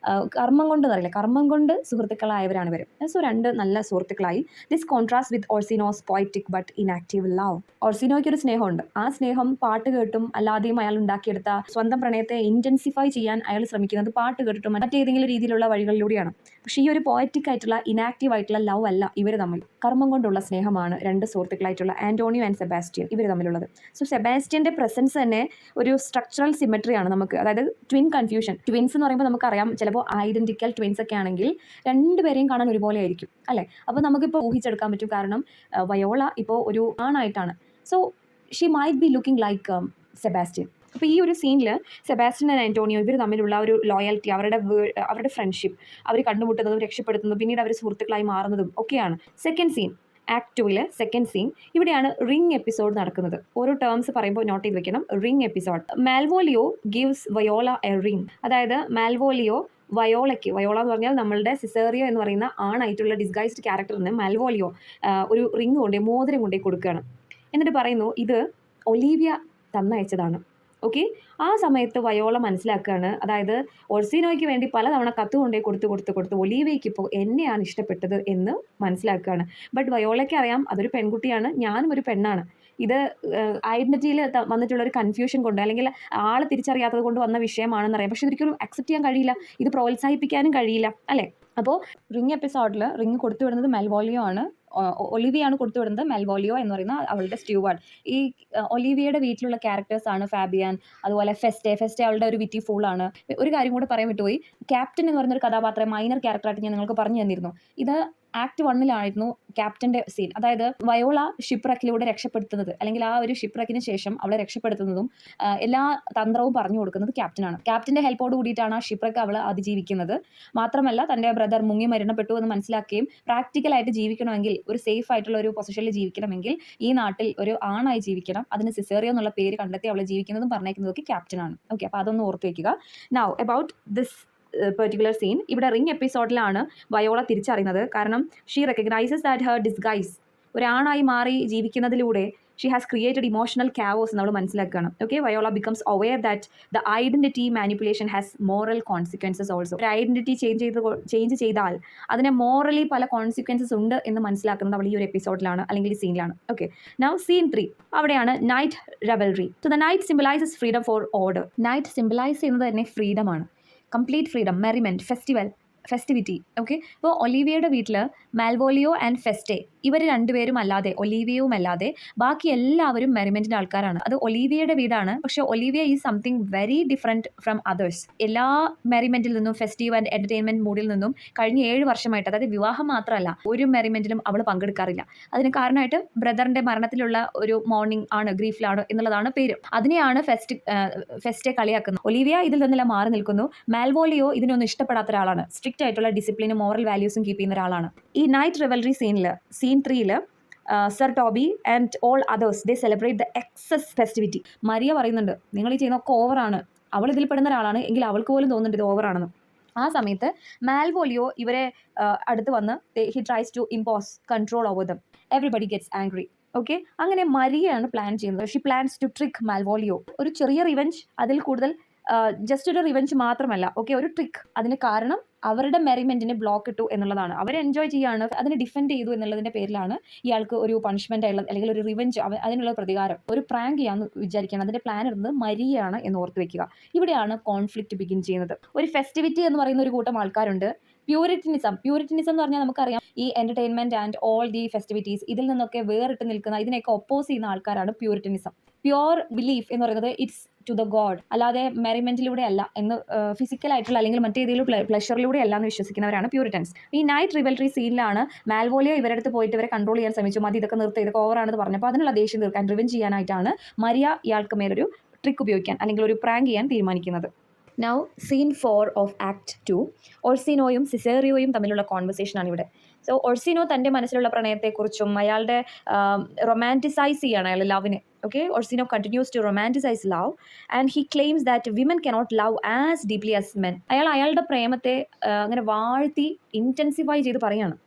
കർമ്മം കൊണ്ട് എന്നറിയില്ല, കർമ്മം കൊണ്ട് സുഹൃത്തുക്കളായവരാണ് ഇവർ. സോ രണ്ട് നല്ല സുഹൃത്തുക്കളായി. This contrast with Orsino's poetic but inactive love. ഓർസിനോയ്ക്കൊരു സ്നേഹമുണ്ട്. ആ സ്നേഹം പാട്ട് കേട്ടും അല്ലാതെയും അയാൾ ഉണ്ടാക്കിയെടുത്ത സ്വന്തം പ്രണയത്തെ ഇൻറ്റൻസിഫൈ ചെയ്യാൻ അയാൾ ശ്രമിക്കുന്നത് പാട്ട് കേട്ടിട്ടും മറ്റേതെങ്കിലും രീതിയിലുള്ള വഴികളിലൂടെയാണ്. പക്ഷേ ഈ ഒരു പോയറ്റിക് ആയിട്ടുള്ള ഇനാക്റ്റീവ് ആയിട്ടുള്ള ലവ് അല്ല ഇവർ തമ്മിൽ, കർമ്മം കൊണ്ടുള്ള സ്നേഹമാണ് രണ്ട് സുഹൃത്തുക്കളായിട്ടുള്ള ആൻറ്റോണിയോ ആൻഡ് സെബാസ്റ്റ്യൻ ഇവർ തമ്മിലുള്ളത്. സോ സെബാസ്റ്റ്യൻ്റെ പ്രസൻസ് തന്നെ ഒരു സ്ട്രക്ചറൽ സിമെട്രിയാണ് നമുക്ക്. അതായത് ട്വിൻ കൺഫ്യൂഷൻ. ട്വിൻസ് എന്ന് പറയുമ്പോൾ നമുക്കറിയാം ചിലപ്പോൾ ഐഡൻറ്റിക്കൽ ട്വിൻസ് ഒക്കെ ആണെങ്കിൽ രണ്ടുപേരെയും കാണാൻ ഒരുപോലെ ആയിരിക്കും അല്ലേ. അപ്പോൾ നമുക്കിപ്പോൾ ഊഹിച്ചെടുക്കാൻ പറ്റും. കാരണം വയോള ഇപ്പോൾ ഒരു ആണായിട്ടാണ്. So she might be looking like Sebastian. അപ്പോൾ ഈ ഒരു സീനിൽ സെബാസ്റ്റ്യൻ ആൻഡ് ആൻറ്റോണിയോ ഇവർ തമ്മിലുള്ള ഒരു ലോയൽറ്റി, അവരുടെ ഫ്രണ്ട്ഷിപ്പ്, അവർ കണ്ടുമുട്ടുന്നതും രക്ഷപ്പെടുത്തുന്നതും പിന്നീട് അവർ സുഹൃത്തുക്കളായി മാറുന്നതും ഒക്കെയാണ്. Second scene, act 2 second scene, ഇവിടെയാണ് റിംഗ് എപ്പിസോഡ് നടക്കുന്നത്. ഓരോ ടേംസ് പറയുമ്പോൾ നോട്ട് ചെയ്ത് വെക്കണം. Ring episode. Malvolio gives Viola a ring. അതായത് മാൽവോലിയോ വയോളയ്ക്ക്, വയോള എന്ന് പറഞ്ഞാൽ നമ്മളുടെ സിസേറിയോ എന്ന് പറയുന്ന ആണായിട്ടുള്ള ഡിസ്ഗൈസ്ഡ് ക്യാരക്ടറിന് മാൽവോലിയോ ഒരു റിംഗ് കൊണ്ടേ, മോതിരം കൊണ്ടേ കൊടുക്കുകയാണ്. എന്നിട്ട് പറയുന്നു ഇത് ഒലീവിയ തന്നയച്ചതാണ്. ഓക്കെ, ആ സമയത്ത് വയോള മനസ്സിലാക്കുകയാണ്, അതായത് ഓർസിനോയ്ക്ക് വേണ്ടി പലതവണ കത്ത് കൊണ്ടേ കൊടുത്ത് ഒലീവിയയ്ക്ക് ഇപ്പോൾ എന്നെയാണ് ഇഷ്ടപ്പെട്ടത് എന്ന് മനസ്സിലാക്കുകയാണ്. ബട്ട് വയോളയ്ക്ക് അറിയാം അതൊരു പെൺകുട്ടിയാണ്, ഞാനും ഒരു പെണ്ണാണ്. ഇത് ഐഡൻറ്റിറ്റിയിൽ വന്നിട്ടുള്ളൊരു കൺഫ്യൂഷൻ കൊണ്ട് അല്ലെങ്കിൽ ആൾ തിരിച്ചറിയാത്തത് കൊണ്ട് വന്ന വിഷയമാണെന്നറിയാം. പക്ഷെ ഇതൊരിക്കലും അക്സെപ്റ്റ് ചെയ്യാൻ കഴിയില്ല, ഇത് പ്രോത്സാഹിപ്പിക്കാനും കഴിയില്ല അല്ലേ. അപ്പോൾ റിംഗ് എപ്പിസോഡിൽ റിംഗ് കൊടുത്തു വിടുന്നത് മെൽവോലിയോ ആണ്. ഒലിവിയാണ് കൊടുത്തു വിടുന്നത് മെൽവോലിയോ എന്ന് പറയുന്ന അവളുടെ സ്റ്റ്യൂവാർഡ്. ഈ ഒലിവിയയുടെ വീട്ടിലുള്ള ക്യാരക്ടേഴ്സാണ് ഫാബിയാൻ, അതുപോലെ ഫെസ്റ്റെ അവളുടെ ഒരു വിറ്റി ഫൂളാണ്. ഒരു കാര്യം കൂടെ പറയാൻ വിട്ടുപോയി, ക്യാപ്റ്റൻ എന്ന് പറയുന്നൊരു കഥാപാത്രം മൈനർ ക്യാരക്ടറായിട്ട് ഞാൻ നിങ്ങൾക്ക് പറഞ്ഞു തന്നിരുന്നു. ഇത് ആക്ട് 1 ക്യാപ്റ്റൻ്റെ സീൻ. അതായത് വയോള ഷിപ്രക്കിലൂടെ രക്ഷപ്പെടുത്തുന്നത്, അല്ലെങ്കിൽ ആ ഒരു ഷിപ്രക്കിന് ശേഷം അവളെ രക്ഷപ്പെടുത്തുന്നതും എല്ലാ തന്ത്രവും പറഞ്ഞു കൊടുക്കുന്നത് ക്യാപ്റ്റനാണ്. ക്യാപ്റ്റൻ്റെ ഹെൽപ്പോട് കൂടിയിട്ടാണ് ആ ഷിപ്രക്ക് അവൾ അതിജീവിക്കുന്നത്. മാത്രമല്ല തൻ്റെ ബ്രദർ മുങ്ങി മരണപ്പെട്ടു എന്ന് മനസ്സിലാക്കുകയും പ്രാക്ടിക്കലായിട്ട് ജീവിക്കണമെങ്കിൽ, ഒരു സേഫ് ആയിട്ടുള്ള ഒരു പൊസിഷനിൽ ജീവിക്കണമെങ്കിൽ ഈ നാട്ടിൽ ഒരു ആണായി ജീവിക്കണം, അതിന് സിസേറിയോ എന്നുള്ള പേര് കണ്ടെത്തി അവളെ ജീവിക്കുന്നതും പറഞ്ഞേക്കുന്നതൊക്കെ ക്യാപ്റ്റനാണ്. ഓക്കെ, അപ്പോൾ അതൊന്ന് ഓർത്ത് വയ്ക്കുക. Now about this particular scene, ഇവിടെ റിംഗ് എപ്പിസോഡിലാണ് വയോള തിരിച്ചറിയുന്നത്. കാരണം she recognises that her disguise, ഒരാണായി മാറി ജീവിക്കുന്നതിലൂടെ she has created emotional chaos നമ്മൾ മനസ്സിലാക്കുകയാണ്. Okay, Viola becomes aware that the identity manipulation has moral consequences also. ഒരു ഐഡൻറ്റിറ്റി ചേഞ്ച് ചെയ്താൽ അതിന് മോറലി പല കോൺസിക്വൻസസ് ഉണ്ട് എന്ന് മനസ്സിലാക്കുന്നത് അവൾ ഈ ഒരു എപ്പിസോഡിലാണ്, അല്ലെങ്കിൽ ഈ സീനിലാണ്. ഓക്കെ, നൗ സീൻ 3, അവിടെയാണ് night revelry. So the night symbolises freedom for order. Night symbolise ചെയ്യുന്നത് തന്നെ ഫ്രീഡമാണ്, complete freedom, merriment, festivity. Okay, ഇപ്പോൾ ഒലീവിയയുടെ വീട്ടിൽ മാൽവോലിയോ ആൻഡ് ഫെസ്റ്റെ ഇവർ രണ്ടുപേരും അല്ലാതെ, ഒലീവിയയും അല്ലാതെ ബാക്കി എല്ലാവരും മെറിമെൻറ്റിൻ്റെ ആൾക്കാരാണ്. അത് ഒലീവിയയുടെ വീടാണ്. പക്ഷേ Olivia is something very different from others. എല്ലാ മെറിമെൻറ്റിൽ നിന്നും, ഫെസ്റ്റീവ് ആൻഡ് എൻ്റർടൈൻമെൻറ്റ് മൂഡിൽ നിന്നും കഴിഞ്ഞ 7 വർഷമായിട്ട്, അതായത് വിവാഹം മാത്രമല്ല ഒരു മെറിമെൻറ്റിലും അവൾ പങ്കെടുക്കാറില്ല. അതിന് കാരണമായിട്ട് ബ്രദറിൻ്റെ മരണത്തിലുള്ള ഒരു മോർണിംഗ് ആണ്, ഗ്രീഫിലാണ് എന്നുള്ളതാണ് പേര്. അതിനെയാണ് ഫെസ്റ്റെ കളിയാക്കുന്നത്. ഒലീവിയ ഇതിൽ നിന്നെല്ലാം മാറി നിൽക്കുന്നു. മാൽവോലിയോ ഇതിനൊന്നും ഇഷ്ടപ്പെടാത്ത ഒരാളാണ്, സ്ട്രിക്റ്റ് സ്ട്രിക്റ്റ് ആയിട്ടുള്ള ഡിസിപ്ലിനും മോറൽ വാല്യൂസും കീപ്പ് ചെയ്യുന്ന ഒരാളാണ്. ഈ night revelry scene 3 sir Toby and all others they celebrate the excess festivity. Maria പറയുന്നുണ്ട്, നിങ്ങൾ ഈ ചെയ്യുന്നതൊക്കെ ഓവറാണ്. അവൾ ഇതിൽ പെടുന്ന ഒരാളാണ് എങ്കിൽ അവൾക്ക് പോലും തോന്നുന്നുണ്ട് ഇത് ഓവറാണെന്ന്. ആ സമയത്ത് മാൽവോലിയോ ഇവരെ അടുത്ത് വന്ന് he tries to impose control over them. Everybody gets angry. Okay, അങ്ങനെ മരിയയാണ് പ്ലാൻ ചെയ്യുന്നത്. She plans to trick Malvolio. ഒരു ചെറിയ റിവെഞ്ച്, അതിൽ കൂടുതൽ ജസ്റ്റ് ഒരു റിവെഞ്ച് മാത്രമല്ല, ഓക്കെ, ഒരു ട്രിക്ക്. അതിന് കാരണം അവരുടെ മെറിമെന്റിനെ ബ്ലോക്ക് ഇട്ടു എന്നുള്ളതാണ്. അവർ എൻജോയ് ചെയ്യാണ്, അതിനെ ഡിഫെൻഡ് ചെയ്തു എന്നുള്ളതിന്റെ പേരിലാണ് ഇയാൾക്ക് ഒരു പണിഷ്മെന്റ് ആയിട്ടുള്ള അല്ലെങ്കിൽ ഒരു റിവെഞ്ച്, അതിനുള്ള പ്രതികാരം, ഒരു പ്രാങ്ക് ചെയ്യാന്ന് വിചാരിക്കുകയാണ്. അതിന്റെ പ്ലാൻ ഇടുന്നത് മരിയയാണ് എന്ന് ഓർത്ത് വെക്കുക. ഇവിടെയാണ് കോൺഫ്ലിക്റ്റ് ബിഗിൻ ചെയ്യുന്നത്. ഒരു ഫെസ്റ്റിവിറ്റി എന്ന് പറയുന്ന ഒരു കൂട്ടം ആൾക്കാരുണ്ട്. പ്യൂരിറ്റിനിസം എന്ന് പറഞ്ഞാൽ നമുക്കറിയാം, ഈ entertainment and all the festivities, ഇതിൽ നിന്നൊക്കെ വേറിട്ട് നിൽക്കുന്ന, ഇതിനെയൊക്കെ ഒപ്പോസ് ചെയ്യുന്ന ആൾക്കാരാണ് പ്യൂരിറ്റിനിസം. പ്യുവർ ബിലീഫ് എന്ന് പറയുന്നത് ഇറ്റ്സ് ടു ദ ഗോഡ്, അല്ലാതെ മെറിമെന്റിലൂടെ അല്ല എന്ന്, ഫിസിക്കലായിട്ടുള്ള അല്ലെങ്കിൽ മറ്റേതെങ്കിലും പ്ലഷറിലൂടെ അല്ല എന്ന് വിശ്വസിക്കുന്നവരാണ് പ്യൂരിറ്റൻസ്. ഈ നൈറ്റ് റിവൽറി സീനിലാണ് മാൽവോലിയോ ഇവരടുത്ത് പോയിട്ട് ഇവരെ കൺട്രോൾ ചെയ്യാൻ ശ്രമിച്ചു. മതി, ഇതൊക്കെ നിർത്തി, ഇതൊക്കെ ഓവറാണെന്ന് പറഞ്ഞപ്പോൾ അതിനുള്ള ദേഷ്യം തീർക്കാൻ, റിവെഞ്ച് ചെയ്യാനായിട്ടാണ് മരിയ ഇയാൾക്ക് മേലൊരു ട്രിക്ക് ഉപയോഗിക്കാൻ അല്ലെങ്കിൽ ഒരു പ്രാങ്ക് ചെയ്യാൻ തീരുമാനിക്കുന്നത്. Now scene 4 of act 2. ഓർസിനോയും സിസേറിയോയും തമ്മിലുള്ള കോൺവെർസേഷനാണ് ഇവിടെ. സോ ഓർസിനോ തൻ്റെ മനസ്സിലുള്ള പ്രണയത്തെക്കുറിച്ചും അയാളുടെ റൊമാൻറ്റിസൈസ് ചെയ്യാണ് അയാൾ ലവിനെ. Okay, Orsino continues to romanticise love and he claims that women cannot love as deeply as men. അയാളുടെ പ്രേമത്തെ അങ്ങനെ വാഴ്ത്തി ഇൻറ്റൻസിഫൈ ചെയ്ത് പറയാണ്.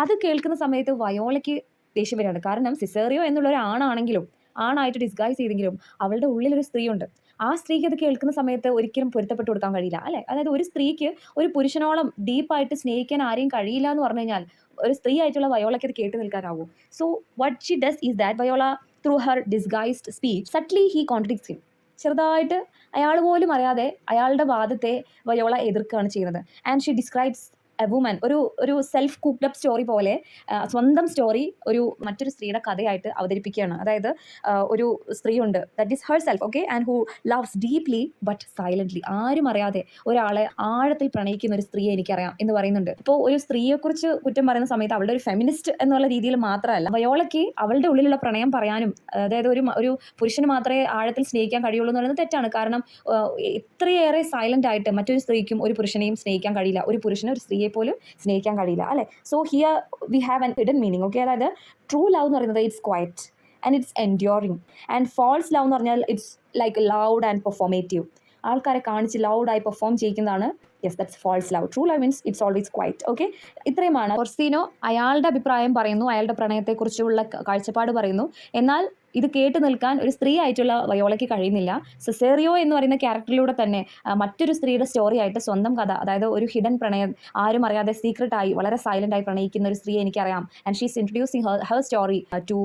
അത് കേൾക്കുന്ന സമയത്ത് വയോളയ്ക്ക് ദേഷ്യം വരികയാണ്. കാരണം സിസേറിയോ എന്നുള്ള ഒരു ആണായിട്ട് ഡിസ്ഗൈസ് ചെയ്തെങ്കിലും അവളുടെ ഉള്ളിലൊരു സ്ത്രീയുണ്ട്. ആ സ്ത്രീക്ക് അത് കേൾക്കുന്ന സമയത്ത് ഒരിക്കലും പൊരുത്തപ്പെട്ട് കൊടുക്കാൻ കഴിയില്ല, അല്ലേ? അതായത് ഒരു സ്ത്രീക്ക് ഒരു പുരുഷനോളം ഡീപ്പായിട്ട് സ്നേഹിക്കാൻ ആരെയും കഴിയില്ല എന്ന് പറഞ്ഞു കഴിഞ്ഞാൽ ഒരു സ്ത്രീ ആയിട്ടുള്ള വയോളയ്ക്ക് അത് കേട്ട് നിൽക്കാനാവും. So what she does is that Viola through her disguised speech subtly he contradicts him. ചെറുതായിട്ട് അയാൾ പോലും അറിയാതെ അയാളുടെ വാദത്തെ വയോള എതിർക്കുകയാണ് ചെയ്യുന്നത്. And she describes a woman, ഒരു സെൽഫ് കുക്ക്ഡ് അപ്പ് സ്റ്റോറി പോലെ സ്വന്തം സ്റ്റോറി മറ്റൊരു സ്ത്രീയുടെ കഥയായിട്ട് അവതരിപ്പിക്കുകയാണ്. അതായത് ഒരു സ്ത്രീയുണ്ട്, that is her self, okay, and who loves deeply but silently. ആരും അറിയാതെ ഒരാളെ ആഴത്തിൽ പ്രണയിക്കുന്ന ഒരു സ്ത്രീയെ എനിക്കറിയാം എന്ന് പറയുന്നുണ്ട്. ഇപ്പോൾ ഒരു സ്ത്രീയെക്കുറിച്ച് കുറ്റം പറയുന്ന സമയത്ത് അവളുടെ ഒരു ഫെമിനിസ്റ്റ് എന്നുള്ള രീതിയിൽ മാത്രമല്ല, വയോളയ്ക്ക് അവളുടെ ഉള്ളിലുള്ള പ്രണയം പറയാനും, അതായത് ഒരു പുരുഷന് മാത്രമേ ആഴത്തിൽ സ്നേഹിക്കാൻ കഴിയുള്ളൂ എന്ന് പറയുന്നത് തെറ്റാണ്. കാരണം ഇത്രയേറെ സൈലൻ്റ് ആയിട്ട് മറ്റൊരു സ്ത്രീക്കും ഒരു പുരുഷനെയും സ്നേഹിക്കാൻ കഴിയില്ല, ഒരു പുരുഷന് ഒരു സ്ത്രീയെ പോലും സ്നേഹിക്കാൻ കഴിയില്ല, അല്ലേ? So here we have an hidden meaning. Okay, അതായത് ട്രൂ ലവ് എന്ന് പറയുന്നത് it's quiet and it's enduring, and false love എന്ന് പറഞ്ഞാൽ it's like loud and performative. ആൾക്കാരെ കാണിച്ച് ലൗഡായി പെർഫോം ചെയ്യിക്കുന്നതാണ് yes, that's false love. True love means it's always quiet. Okay, ഇത്രയുമാണ്. ഓർസിനോ അയാളുടെ അഭിപ്രായം പറയുന്നു, അയാളുടെ പ്രണയത്തെക്കുറിച്ചുള്ള കാഴ്ചപ്പാട് പറയുന്നു. എന്നാൽ ഇത് കേട്ട് നിൽക്കാൻ ഒരു സ്ത്രീ ആയിട്ടുള്ള വയോളയ്ക്ക് കഴിയുന്നില്ല. സിസേറിയോ എന്ന് പറയുന്ന ക്യാരക്ടറിലൂടെ തന്നെ മറ്റൊരു സ്ത്രീയുടെ സ്റ്റോറി ആയിട്ട് സ്വന്തം കഥ, അതായത് ഒരു ഹിഡൻ പ്രണയം, ആരും അറിയാതെ സീക്രട്ടായി വളരെ സൈലൻ്റ് ആയി പ്രണയിക്കുന്ന ഒരു സ്ത്രീയെ എനിക്കറിയാം. And she is introducing her story to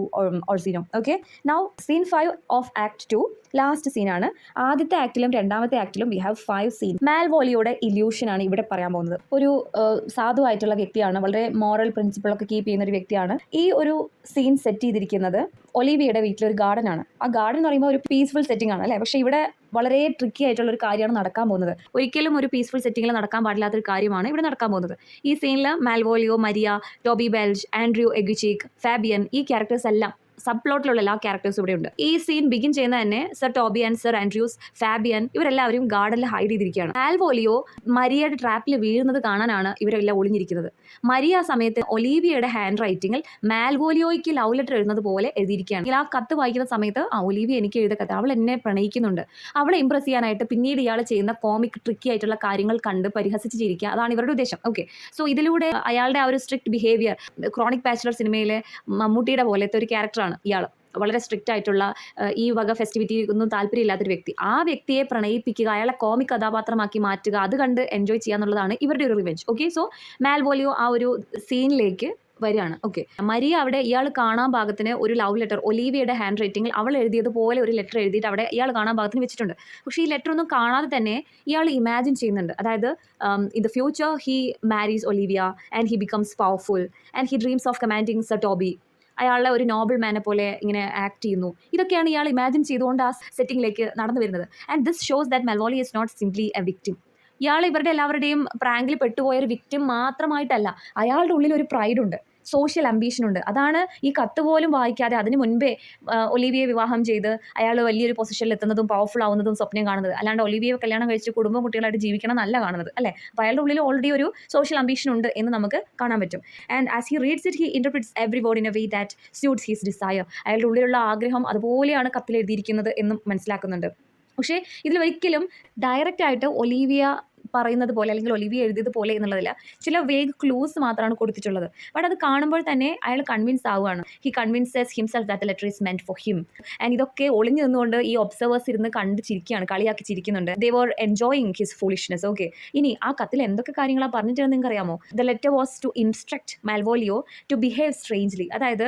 Orsino. Okay, now scene 5 of act 2. Last സീനാണ്. ആദ്യത്തെ ആക്ടിലും രണ്ടാമത്തെ ആക്ടിലും വി ഹാവ് 5 സീൻ. മാൽവോലിയോയുടെ ഇല്യൂഷനാണ് ഇവിടെ പറയാൻ പോകുന്നത്. ഒരു സാധുവായിട്ടുള്ള വ്യക്തിയാണ്, വളരെ മോറൽ പ്രിൻസിപ്പിളൊക്കെ കീപ്പ് ചെയ്യുന്ന ഒരു വ്യക്തിയാണ്. ഈ ഒരു സീൻ സെറ്റ് ചെയ്തിരിക്കുന്നത് ഒലിവിയയുടെ വീട്ടിലൊരു ഗാർഡൻ ആണ്. ആ ഗാർഡൻ എന്ന് പറയുമ്പോൾ ഒരു പീസ്ഫുൾ സെറ്റിംഗ് ആണ്, അല്ലേ? പക്ഷേ ഇവിടെ വളരെ ട്രിക്കി ആയിട്ടുള്ള ഒരു കാര്യമാണ് നടക്കാൻ പോകുന്നത്. ഒരിക്കലും ഒരു പീസ്ഫുൾ സെറ്റിങ്ങിൽ നടക്കാൻ പാടില്ലാത്തൊരു കാര്യമാണ് ഇവിടെ നടക്കാൻ പോകുന്നത്. ഈ സീനിൽ Malvolio, Maria, Toby Belch, Andrew Aguecheek, Fabian, ഈ ക്യാരക്ടേഴ്സ് എല്ലാം, സബ് പ്ലോട്ടിലുള്ള എല്ലാ ക്യാരക്ടേഴ്സും ഇവിടെ ഉണ്ട്. ഈ സീൻ ബിഗിൻ ചെയ്യുന്ന തന്നെ sir Toby and sir Andrews, Fabian ഇവരെല്ലാവരും ഗാർഡനിൽ ഹൈഡ് ചെയ്തിരിക്കുകയാണ്. മാൽവോലിയോ മരിയയുടെ ട്രാപ്പിൽ വീഴുന്നത് കാണാനാണ് ഇവരെല്ലാം ഒളിഞ്ഞിരിക്കുന്നത്. മരിയ ആ സമയത്ത് ഒലീവിയയുടെ ഹാൻഡ് റൈറ്റിങ്ങിൽ മാൽവോലിയോയ്ക്ക് ലവ് ലെറ്റർ എഴുതുന്നത് പോലെ എഴുതിയിരിക്കുകയാണ്. ആ കത്ത് വായിക്കുന്ന സമയത്ത് ഒലീവിയ എനിക്ക് എഴുതിയ കത്ത്, അവൾ എന്നെ പ്രണയിക്കുന്നുണ്ട്. അവളെ ഇംപ്രസ് ചെയ്യാനായിട്ട് പിന്നീട് ഇയാൾ ചെയ്യുന്ന കോമിക് ട്രിക്കി ആയിട്ടുള്ള കാര്യങ്ങൾ കണ്ട് പരിഹസിച്ച് ചിരിക്കുക, അതാണ് ഇവരുടെ ഉദ്ദേശം. ഓക്കെ, സോ ഇതിലൂടെ അയാളുടെ ആ ഒരു സ്ട്രിക്റ്റ് ബിഹേവിയർ, ക്രോണിക് ബാച്ചിലർ സിനിമയിലെ മമ്മൂട്ടിയുടെ പോലത്തെ ഒരു ക്യാരക്ടറാണ് ഇയാൾ. വളരെ സ്ട്രിക്റ്റ് ആയിട്ടുള്ള ഈ വക ഫെസ്റ്റിവിറ്റി ഒന്നും താല്പര്യമില്ലാത്തൊരു വ്യക്തി. ആ വ്യക്തിയെ പ്രണയിപ്പിക്കുക, അയാളെ കോമിക് കഥാപാത്രമാക്കി മാറ്റുക, അത് കണ്ട് എൻജോയ് ചെയ്യുക എന്നുള്ളതാണ് ഇവരുടെ ഒരു റിവെഞ്ച്. ഓക്കെ, സോ മാൽവോലിയോ ആ ഒരു സീനിലേക്ക് വരികയാണ്. ഓക്കെ, മരിയ അവിടെ ഇയാൾ കാണാൻ പാകത്തിന് ഒരു ലവ് ലെറ്റർ ഒലീവിയയുടെ ഹാൻഡ് റൈറ്റിങ്ങിൽ അവൾ എഴുതിയതുപോലെ ഒരു ലെറ്റർ എഴുതിയിട്ട് അവിടെ ഇയാൾ കാണാൻ പാകത്തിന് വെച്ചിട്ടുണ്ട്. പക്ഷേ ഈ ലെറ്റർ ഒന്നും കാണാതെ തന്നെ ഇയാൾ ഇമാജിൻ ചെയ്യുന്നുണ്ട്. അതായത് in the future he marries Olivia and he becomes powerful and he dreams of commanding sir Toby. അയാളെ ഒരു നോബിൾ മാനെ പോലെ ഇങ്ങനെ ആക്ട് ചെയ്യുന്നു. ഇതൊക്കെയാണ് ഇയാൾ ഇമാജിൻ ചെയ്തുകൊണ്ട് ആ സെറ്റിംഗിലേക്ക് നടന്നു വരുന്നത്. And this shows that Malvolio is not simply a victim. ഇയാൾ ഇവരുടെ എല്ലാവരുടെയും പ്രാങ്കിൽ പെട്ടുപോയ ഒരു വിക്ടിം മാത്രമായിട്ടല്ല, അയാളുടെ ഉള്ളിൽ ഒരു പ്രൈഡ് ഉണ്ട്. സോഷ്യൽ അംബീഷൻ ഉണ്ട്. അതാണ് ഈ കത്ത് പോലും വായിക്കാതെ അതിന് മുൻപേ ഒലിവിയെ വിവാഹം ചെയ്ത് അയാൾ വലിയൊരു പൊസിഷനിൽ എത്തുന്നതും പവർഫുൾ ആവുന്നതും സ്വപ്നം കാണുന്നത്. അല്ലാണ്ട് ഒലിവിയെ കല്യാണം കഴിച്ച് കുടുംബം കുട്ടികളായിട്ട് ജീവിക്കണം എന്നല്ല കാണുന്നത്, അല്ലേ? അപ്പോൾ അയാളുടെ ഉള്ളിൽ ഓൾറെഡി ഒരു സോഷ്യൽ അംബീഷൻ ഉണ്ട് എന്ന് നമുക്ക് കാണാൻ പറ്റും. And as he reads it he interprets every word in a way that suits his desire. അയാളുടെ ഉള്ളിലുള്ള ആഗ്രഹം അതുപോലെയാണ് കത്തിൽ എഴുതിയിരിക്കുന്നത് എന്നും മനസ്സിലാക്കുന്നുണ്ട്. പക്ഷേ ഇതിലൊരിക്കലും ഡയറക്റ്റ് ആയിട്ട് ഒലീവിയ പറയുന്നത് പോലെ അല്ലെങ്കിൽ ഒലിവിയ എഴുതിയത് പോലെ എന്നുള്ളതില്ല. ചില വേഗ് ക്ലൂസ് മാത്രമാണ് കൊടുത്തിട്ടുള്ളത്. ബട്ട് അത് കാണുമ്പോൾ തന്നെ അയാൾ കൺവിൻസ് ആവുകയാണ്. He convinces himself that the letter is meant for him. And ഇതൊക്കെ ഒളിഞ്ഞു നിന്നുകൊണ്ട് ഈ ഒബ്സർവേഴ്സ് ഇരുന്ന് കണ്ട് ചിരിക്കുകയാണ്, കളിയാക്കി ചിരിക്കുന്നുണ്ട്. They were enjoying his foolishness. Okay, ഇനി ആ കത്തിൽ എന്തൊക്കെ കാര്യങ്ങളാണ് പറഞ്ഞിട്ടുണ്ടെന്ന് നിങ്ങൾക്ക് അറിയാമോ? The letter was to instruct Malvolio to behave strangely. അതായത്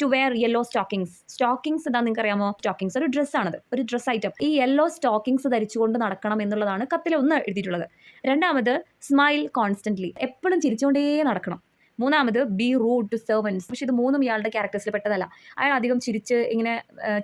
ടു വെയർ യെല്ലോ സ്റ്റോക്കിങ്സ് എന്താ നിങ്ങൾക്ക് അറിയാമോ? സ്റ്റോക്കിങ്സ് ഒരു ഡ്രസ്സാണത്, ഒരു ഡ്രസ് ഐറ്റം. ഈ യെല്ലോ സ്റ്റോക്കിങ്സ് ധരിച്ചുകൊണ്ട് നടക്കണം എന്നുള്ളതാണ് കത്തിൽ ഒന്ന് എഴുതിയിട്ടുള്ളത്. രണ്ടാമത്, സ്മൈൽ കോൺസ്റ്റന്റ്ലി, എപ്പോഴും ചിരിച്ചുകൊണ്ടേ നടക്കണം. മൂന്നാമത്, ബി റൂഡ് ടു സെർവൻസ്. പക്ഷെ ഇത് മൂന്നും ഇയാളുടെ ക്യാരക്ടേഴ്സിൽ പെട്ടതല്ല. അയാൾ അധികം ചിരിച്ച് ഇങ്ങനെ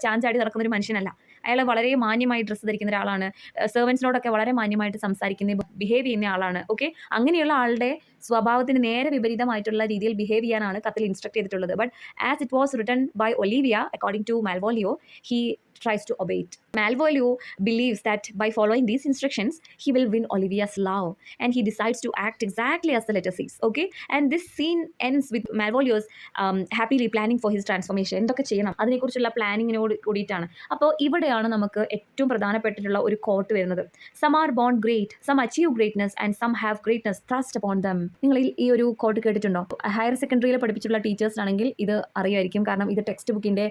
ചാഞ്ചാടി നടക്കുന്ന ഒരു മനുഷ്യനല്ല. അയാൾ വളരെ മാന്യമായി ഡ്രസ്സ് ധരിക്കുന്ന ഒരാളാണ്. സെർവൻസിനോടൊക്കെ വളരെ മാന്യമായിട്ട് സംസാരിക്കുന്ന, ബിഹേവ് ചെയ്യുന്ന ആളാണ്. ഓക്കെ, അങ്ങനെയുള്ള ആളുടെ സ്വഭാവത്തിന് നേരെ വിപരീതമായിട്ടുള്ള രീതിയിൽ ബിഹേവ് ചെയ്യാനാണ് കത്തിൽ ഇൻസ്ട്രക്ട് ചെയ്തിട്ടുള്ളത്. But as it was written by Olivia according to Malvolio, he tries to obey it. Malvolio believes that by following these instructions, he will win Olivia's love, and he decides to act exactly as the letter says. Okay, and this scene ends with Malvolio's happily planning for his transformation. എന്തൊക്കെ ചെയ്യണം അതിനെക്കുറിച്ചുള്ള പ്ലാനിങ്ങിനോട് കൂടിയിട്ടാണ്. അപ്പോൾ ഇവിടെയാണ് നമുക്ക് ഏറ്റവും പ്രധാനപ്പെട്ടിട്ടുള്ള ഒരു quote വരുന്നത്. Some are born great, some achieve greatness and some have greatness thrust upon them. നിങ്ങൾ ഈ ഒരു കോട്ട് കേട്ടിട്ടുണ്ടോ? ഹയർ സെക്കൻഡറിയിൽ പഠിപ്പിച്ചിട്ടുള്ള ടീച്ചേഴ്സിനാണെങ്കിൽ ഇത് അറിയായിരിക്കും. കാരണം ഇത് ടെക്സ്റ്റ് ബുക്കിൻ്റെ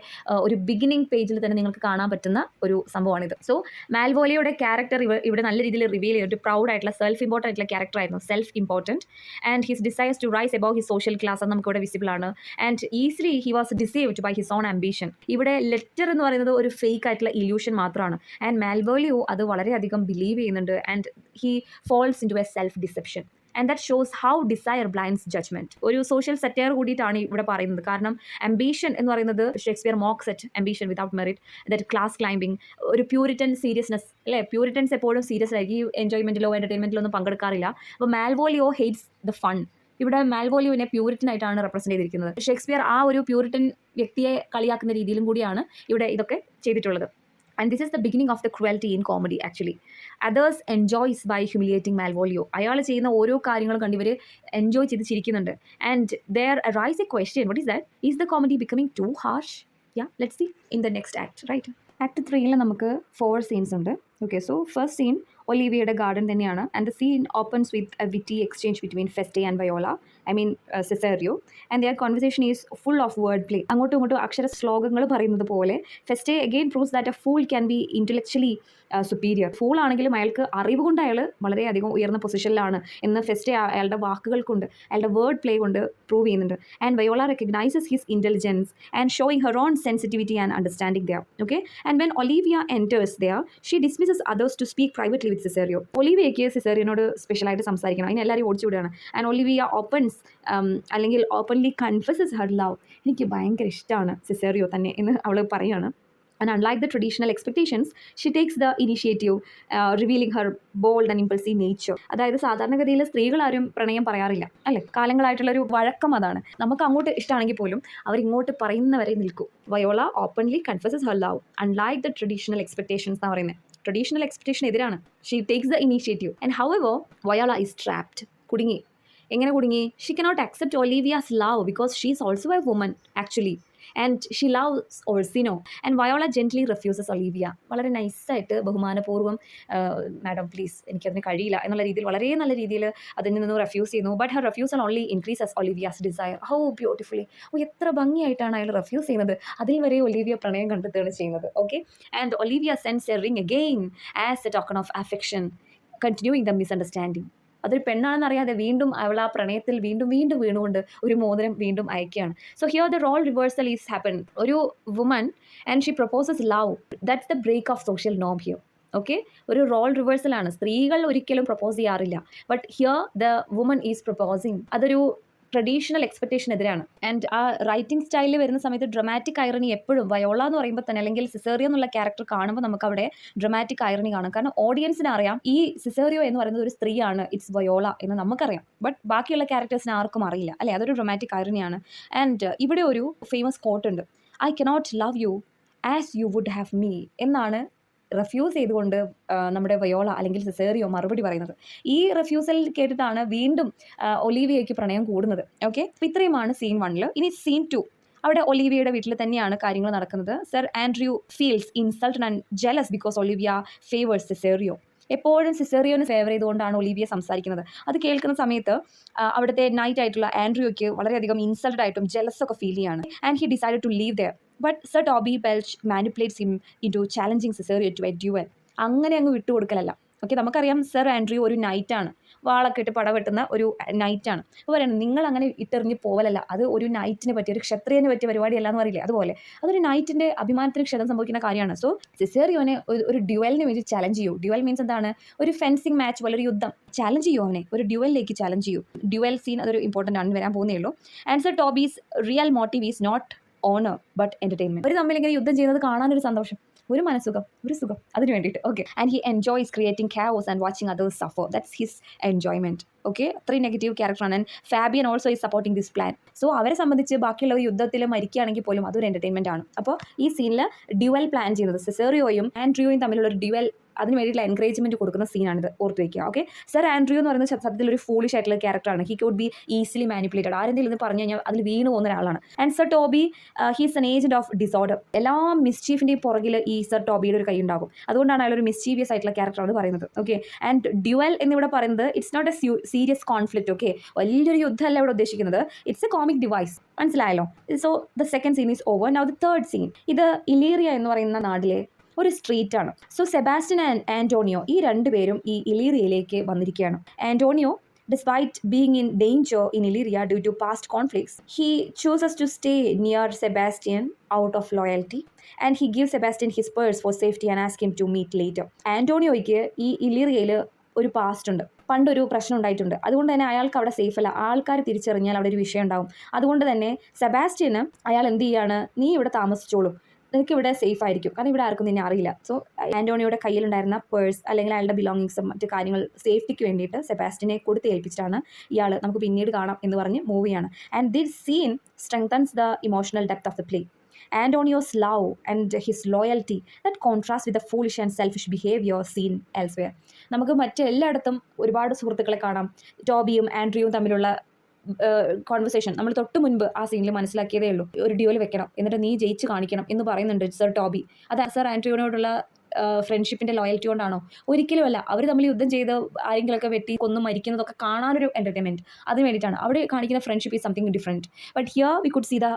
ഒരു ബിഗിനിങ് പേജിൽ തന്നെ നിങ്ങൾക്ക് കാണാൻ പറ്റുന്ന ഒരു സംഭവമാണിത്. സോ മാൽവോലിയോയുടെ ക്യാരക്ടർ ഇവിടെ നല്ല രീതിയിൽ റിവീൽ ചെയ്തിട്ട് പ്രൗഡ് ആയിട്ടുള്ള സെൽഫ് ഇമ്പോർട്ടൻ്റ് ആയിട്ടുള്ള ക്യാരക്ടർ ആയിരുന്നു. Self important and his desires to rise above his social class അത് നമുക്കിവിടെ വിസിബിൾ ആണ്. And easily he was deceived by his own ambition. ഇവിടെ ലെറ്റർ എന്ന് പറയുന്നത് ഒരു ഫേക്ക് ആയിട്ടുള്ള ഇല്യൂഷൻ മാത്രമാണ്. ആൻഡ് മാൽവോലിയോ അത് വളരെയധികം ബിലീവ് ചെയ്യുന്നുണ്ട്. And he falls into a self deception. And that shows how desire blinds judgement. ഒരു സോഷ്യൽ സെറ്റയർ കൂടിയിട്ടാണ് ഇവിടെ പറയുന്നത്. കാരണം അംബീഷൻ എന്ന് പറയുന്നത് Shakespeare mocks at ambition without merit, that class climbing, ഒരു പ്യൂരിറ്റൻ സീരിയസ്നെസ് അല്ലേ? പ്യൂരിറ്റൻസ് എപ്പോഴും സീരിയസ് ആയിരിക്കും, ഈ എൻജോയ്മെന്റിലോ എന്റർടൈൻമെന്റിലോ ഒന്നും പങ്കെടുക്കാറില്ല. അപ്പോൾ മാൽവോലിയോ ഹെയ്റ്റ്സ് ദ ഫൺ. ഇവിടെ മാൽവോലിയോനെ പ്യൂരിറ്റൻ ആയിട്ടാണ് റെപ്രസെന്റ് ചെയ്തിരിക്കുന്നത്. ഷേക്സ്പിയർ ആ ഒരു പ്യൂരിറ്റൻ വ്യക്തിയെ കളിയാക്കുന്ന രീതിയിലും കൂടിയാണ് ഇവിടെ ഇതൊക്കെ ചെയ്തിട്ടുള്ളത്. And this is the beginning of the cruelty in comedy actually. Others enjoys by humiliating Malvolio. അയാൾ ചെയ്യുന്ന ഓരോ കാര്യങ്ങളും കണ്ട് ഇവർ എൻജോയ് ചെയ്ത് ചിരിക്കുന്നുണ്ട്. And there arise a question, what is that? Is the comedy becoming too harsh? Yeah, let's see in the next act, right? Act 3-ൽ നമുക്ക് 4 scenes ഉണ്ട്. Okay, so first scene ഒലീവിയയുടെ ഗാർഡൻ തന്നെയാണ്. And the scene opens with a witty exchange between Feste and Viola, Cesario. And their conversation is full of word play. അങ്ങോട്ടും ഇങ്ങോട്ടും അക്ഷര ശ്ലോകങ്ങൾ പറയുന്നത് പോലെ. Feste again proves that a fool can be intellectually superior. Fool ആണെങ്കിലും അയാൾക്ക് അറിവ് കൊണ്ട് അയാൾ വളരെയധികം ഉയർന്ന പൊസിഷനിലാണ് എന്ന് ഫെസ്റ്റെ അയാളുടെ വാക്കുകൾ കൊണ്ട്, അയാളുടെ വേർഡ് പ്ലേ കൊണ്ട് പ്രൂവ് ചെയ്യുന്നുണ്ട്. And Viola recognises his intelligence and showing her own sensitivity and understanding there. Okay, and when Olivia enters there she dismisses others to speak privately with Cesario. ഒലിവിയയ്ക്ക് സിസേറിയനോട് സ്പെഷ്യലായിട്ട് സംസാരിക്കണം, അതിന് എല്ലാവരും ഓടിച്ചു വിടുകയാണ്. ആൻഡ് ഒലിവിയ ഓപ്പൺസ് അല്ലെങ്കിൽ ഓപ്പൺലി കൺഫെസസ് ഹർ ലവ്. എനിക്ക് ഭയങ്കര ഇഷ്ടമാണ് സിസേറിയോ തന്നെ എന്ന് അവൾ പറയുകയാണ്. And unlike the traditional expectations, she takes the initiative, revealing her bold and impulsive nature. അതായത് സാധാരണഗതിയിൽ സ്ത്രീകളാരും പ്രണയം പറയാറില്ല അല്ലേ? കാലങ്ങളായിട്ടുള്ളൊരു വഴക്കം അതാണ്. നമുക്ക് അങ്ങോട്ട് ഇഷ്ടമാണെങ്കിൽ പോലും അവരിങ്ങോട്ട് പറയുന്നവരെ നിൽക്കും. Viola openly confesses her love unlike the traditional expectations എന്നാണ് പറയുന്നത്. ട്രഡീഷണൽ എക്സ്പെക്ടേഷൻ എതിരാണ്. She takes the initiative. And however Viola is trapped. കുടുങ്ങി. എങ്ങനെ കുടുങ്ങി? She cannot accept Olivia's love because she is also a woman actually. And she loves Orsino. And Viola gently refuses Olivia. വളരെ നൈസായിട്ട് ബഹുമാനപൂർവ്വം madam please എനിക്കതിന് കഴിയില്ല എന്നുള്ള രീതിയിൽ വളരെ നല്ല രീതിയിൽ അതിൽ നിന്ന് റെഫ്യൂസ് ചെയ്യുന്നു. But her refusal only increases Olivia's desire. How beautifully. എത്ര ഭംഗിയായിട്ടാണ് അയാൾ റെഫ്യൂസ് ചെയ്യുന്നത്. അതിൽ വരെ ഒലീവിയ പ്രണയം കണ്ടെത്തുകയാണ് ചെയ്യുന്നത്. Okay, and Olivia sends a ring again as a token of affection, continuing the misunderstanding. അതൊരു പെണ്ണാണെന്നറിയാതെ വീണ്ടും അവൾ ആ പ്രണയത്തിൽ വീണ്ടും വീണുകൊണ്ട് ഒരു മോതിരം വീണ്ടും അയക്കുകയാണ്. So here the role reversal is happen. ഒരു woman and she proposes love. That's the break of social നോം ഹിയർ. ഓക്കെ, ഒരു റോൾ റിവേഴ്സലാണ്. സ്ത്രീകൾ ഒരിക്കലും പ്രപ്പോസ് ചെയ്യാറില്ല. But here the woman is proposing. അതൊരു ട്രഡീഷണൽ എക്സ്പെക്ടേഷനെതിരാണ്. ആൻഡ് ആ റൈറ്റിംഗ് സ്റ്റൈലിൽ വരുന്ന സമയത്ത് ഡ്രമാറ്റിക് ഐറണി എപ്പോഴും വയോള എന്ന് പറയുമ്പോൾ തന്നെ, അല്ലെങ്കിൽ സിസേറിയോ എന്നുള്ള ക്യാരക്ടർ കാണുമ്പോൾ നമുക്ക് അവിടെ ഡ്രമാറ്റിക് ഐറണി കാണും. കാരണം ഓഡിയൻസിന് അറിയാം ഈ സിസേറിയോ എന്ന് പറയുന്നത് ഒരു സ്ത്രീയാണ്, ഇറ്റ്സ് വയോള എന്ന് നമുക്കറിയാം. ബട്ട് ബാക്കിയുള്ള ക്യാരക്ടേഴ്സിന് ആർക്കും അറിയില്ല അല്ലേ, അതൊരു ഡ്രമാറ്റിക് ഐറണിയാണ്. ആൻഡ് ഇവിടെ ഒരു ഫേമസ് കോട്ട് ഉണ്ട്, I cannot love you as you would have me എന്നാണ് റെഫ്യൂസ് ചെയ്തുകൊണ്ട് നമ്മുടെ വയോള അല്ലെങ്കിൽ സിസേറിയോ മറുപടി പറയുന്നത്. ഈ റെഫ്യൂസൽ കേട്ടിട്ടാണ് വീണ്ടും ഒലീവിയയ്ക്ക് പ്രണയം കൂടുന്നത്. ഓക്കെ, അപ്പോൾ ഇത്രയുമാണ് സീൻ 1. ഇനി സീൻ 2, അവിടെ ഒലീവിയയുടെ വീട്ടിൽ തന്നെയാണ് കാര്യങ്ങൾ നടക്കുന്നത്. Sir Andrew feels insulted and jealous because Olivia favours Cesario. എപ്പോഴും സിസേറിയോന് ഫേവർ ചെയ്തുകൊണ്ടാണ് ഒലീവിയ സംസാരിക്കുന്നത്. അത് കേൾക്കുന്ന സമയത്ത് അവിടുത്തെ നൈറ്റ് ആയിട്ടുള്ള ആൻഡ്രൂയ്ക്ക് വളരെയധികം ഇൻസൾട്ടഡ് ആയിട്ടും ജെലസ് ഒക്കെ ഫീൽ ചെയ്യാണ്. And he decided to leave there. But sir Toby Belch manipulates him into challenging Cesario to a duel. അങ്ങനെ അങ്ങ് വിട്ടുകൊടുക്കലല്ല. ഓക്കെ, നമുക്കറിയാം സർ ആൻഡ്രൂ ഒരു നൈറ്റാണ്, വാളൊക്കെ ഇട്ട് പടവെട്ടുന്ന ഒരു നൈറ്റാണ്. അപ്പോൾ പറയുന്നത് നിങ്ങൾ അങ്ങനെ ഇട്ടെറിഞ്ഞ് പോവലല്ല, അത് ഒരു നൈറ്റിന് പറ്റിയ, ഒരു ക്ഷത്രിയന് പറ്റിയ പരിപാടിയല്ല എന്ന് പറയില്ലേ, അതുപോലെ അതൊരു നൈറ്റിൻ്റെ അഭിമാനത്തിന് ക്ഷതം സംഭവിക്കുന്ന കാര്യമാണ്. സോ സിസേറിയോനെ ഒരു ഡ്യുവലിന് വേണ്ടി ചലഞ്ച് ചെയ്യൂ. ഡ്യുവൽ മീൻസ് എന്താണ്, ഒരു ഫെൻസിങ് മാച്ച് പോലെ, ഒരു യുദ്ധം. ചലഞ്ച് ചെയ്യൂ അവനെ, ഒരു ഡ്യുവലിലേക്ക് ചലഞ്ച് ചെയ്യൂ. ഡ്യുവൽ സീൻ അതൊരു ഇമ്പോർട്ടൻ്റ് ആണ്, വരാൻ പോകുന്നേ ഉള്ളൂ. And sir Toby's real motive is not honour but entertainment. ഒരു തമ്മിൽ ഇങ്ങനെ യുദ്ധം ചെയ്യുന്നത് കാണാനൊരു സന്തോഷം, ഒരു മനസ്സുഖം, ഒരു സുഖം, അതിന് വേണ്ടിയിട്ട്. Okay, and he enjoys creating chaos and watching others suffer. That's his enjoyment. Okay, അത്രയും നെഗറ്റീവ് ക്യാരക്ടറാണ്. And Fabian also is supporting this plan. So അവരെ സംബന്ധിച്ച് ബാക്കിയുള്ളവർ യുദ്ധത്തിൽ മരിക്കുകയാണെങ്കിൽ പോലും അതൊരു എൻ്റർടൈൻമെൻറ്റ് ആണ്. അപ്പോൾ ഈ സീനിൽ ഡ്യുവൽ പ്ലാൻ ചെയ്യുന്നത് സിസേറിയോയും ആൻഡ്രൂയും തമ്മിലുള്ള ഒരു ഡ്യുവൽ, അതിന് വേണ്ടിയിട്ടുള്ള എൻകറേജ്മെൻറ്റ് കൊടുക്കുന്ന സീനാണിത്, ഓർത്ത് വയ്ക്കുക. ഓക്കെ, സർ ആൻഡ്രൂ എന്ന് പറയുന്നത് സത്യത്തിൽ ഒരു ഫൂളിഷ് ആയിട്ടുള്ള ക്യാരക്ടറാണ്. He could be easily manipulated. ആരെന്തെങ്കിലും ഇത് പറഞ്ഞു കഴിഞ്ഞാൽ അതിൽ വീണ് പോകുന്ന ഒരാളാണ്. And sir Toby he's an agent of disorder. എല്ലാ മിസ്ചീഫിൻ്റെയും പുറകിൽ ഈ സർ ടോബിയുടെ ഒരു കൈ ഉണ്ടാകും. അതുകൊണ്ടാണ് അയാൾ ഒരു മിസ്ചീവിയസ് ആയിട്ടുള്ള ക്യാരക്ടറാണ് പറയുന്നത്. ഓക്കെ, ആൻഡ് ഡ്യുവൽ എന്നിവിടെ പറയുന്നത് it's not a serious conflict. Okay, വലിയൊരു യുദ്ധമല്ല ഇവിടെ ഉദ്ദേശിക്കുന്നത്, ഇറ്റ്സ് എ കോമിക് ഡിവൈസ്. മനസ്സിലായല്ലോ? So the second scene is over. Now the third scene. ഇത് ഇലീറിയ എന്ന് പറയുന്ന നാട്ടിലെ ഒരു സ്ട്രീറ്റാണ്. സോ സെബാസ്റ്റ്യൻ ആൻഡ് ആൻറ്റോണിയോ ഈ രണ്ടുപേരും ഈ ഇലീറിയയിലേക്ക് വന്നിരിക്കുകയാണ്. Antonio, despite being in danger in Illyria due to past conflicts, he chooses to stay near Sebastian out of loyalty, and he gives Sebastian his purse for safety and asks him to meet later. ആൻറ്റോണിയോയ്ക്ക് ഈ ഇലീറിയയിൽ ഒരു past ഉണ്ട്, പണ്ടൊരു പ്രശ്നം ഉണ്ടായിട്ടുണ്ട്. അതുകൊണ്ട് തന്നെ അയാൾക്ക് അവിടെ സേഫ് അല്ല. ആൾക്കാർ തിരിച്ചറിഞ്ഞാൽ അവിടെ ഒരു വിഷയം ഉണ്ടാവും. അതുകൊണ്ട് തന്നെ സെബാസ്റ്റ്യന് അയാൾ എന്ത് ചെയ്യാണ്, നീ ഇവിടെ താമസിച്ചോളൂ, നിനക്ക് ഇവിടെ സേഫ് ആയിരിക്കും, കാരണം ഇവിടെ ആർക്കും നിന്നെ അറിയില്ല. സോ ആൻറ്റോണിയോയുടെ കയ്യിലുണ്ടായിരുന്ന പേഴ്സ് അല്ലെങ്കിൽ അയാളുടെ ബിലോങ്ങിങ്സും മറ്റു കാര്യങ്ങൾ സേഫ്റ്റിക്ക് വേണ്ടിയിട്ട് സെബാസ്റ്റിനെ കൊടുത്ത് ഏൽപ്പിച്ചിട്ടാണ് ഇയാൾ നമുക്ക് പിന്നീട് കാണാം എന്ന് പറഞ്ഞ് മൂവിയാണ്. And this scene strengthens the emotional depth of the play. Antonio's love and his loyalty that contrasts with the foolish and selfish behavior seen elsewhere. നമുക്ക് മറ്റെല്ലായിടത്തും ഒരുപാട് സുഹൃത്തുക്കളെ കാണാം. ടോബിയും ആൻഡ്രിയും തമ്മിലുള്ള കോൺവെർസേഷൻ നമ്മൾ തൊട്ട് മുൻപ് ആ സീനിൽ മനസ്സിലാക്കിയതേ ഉള്ളൂ. ഒരു ഡ്യുവൽ വെക്കണം, എന്നിട്ട് നീ ജയിച്ച് കാണിക്കണം എന്ന് പറയുന്നുണ്ട് സർ ടോബി. അത് സർ ആൻഡ്രിയോനോടുള്ള ഫ്രണ്ട്ഷിപ്പിൻ്റെ ലോയൽറ്റി കൊണ്ടാണോ? ഒരിക്കലുമല്ല. അവർ തമ്മിൽ യുദ്ധം ചെയ്ത് ആരെങ്കിലുമൊക്കെ വെട്ടി കൊന്നു മരിക്കുന്നതൊക്കെ കാണാനൊരു എൻ്റർടൈൻമെൻറ്റ്, അതിന് വേണ്ടിയിട്ടാണ്. അവിടെ കാണിക്കുന്ന friendship is something different. But here we could see the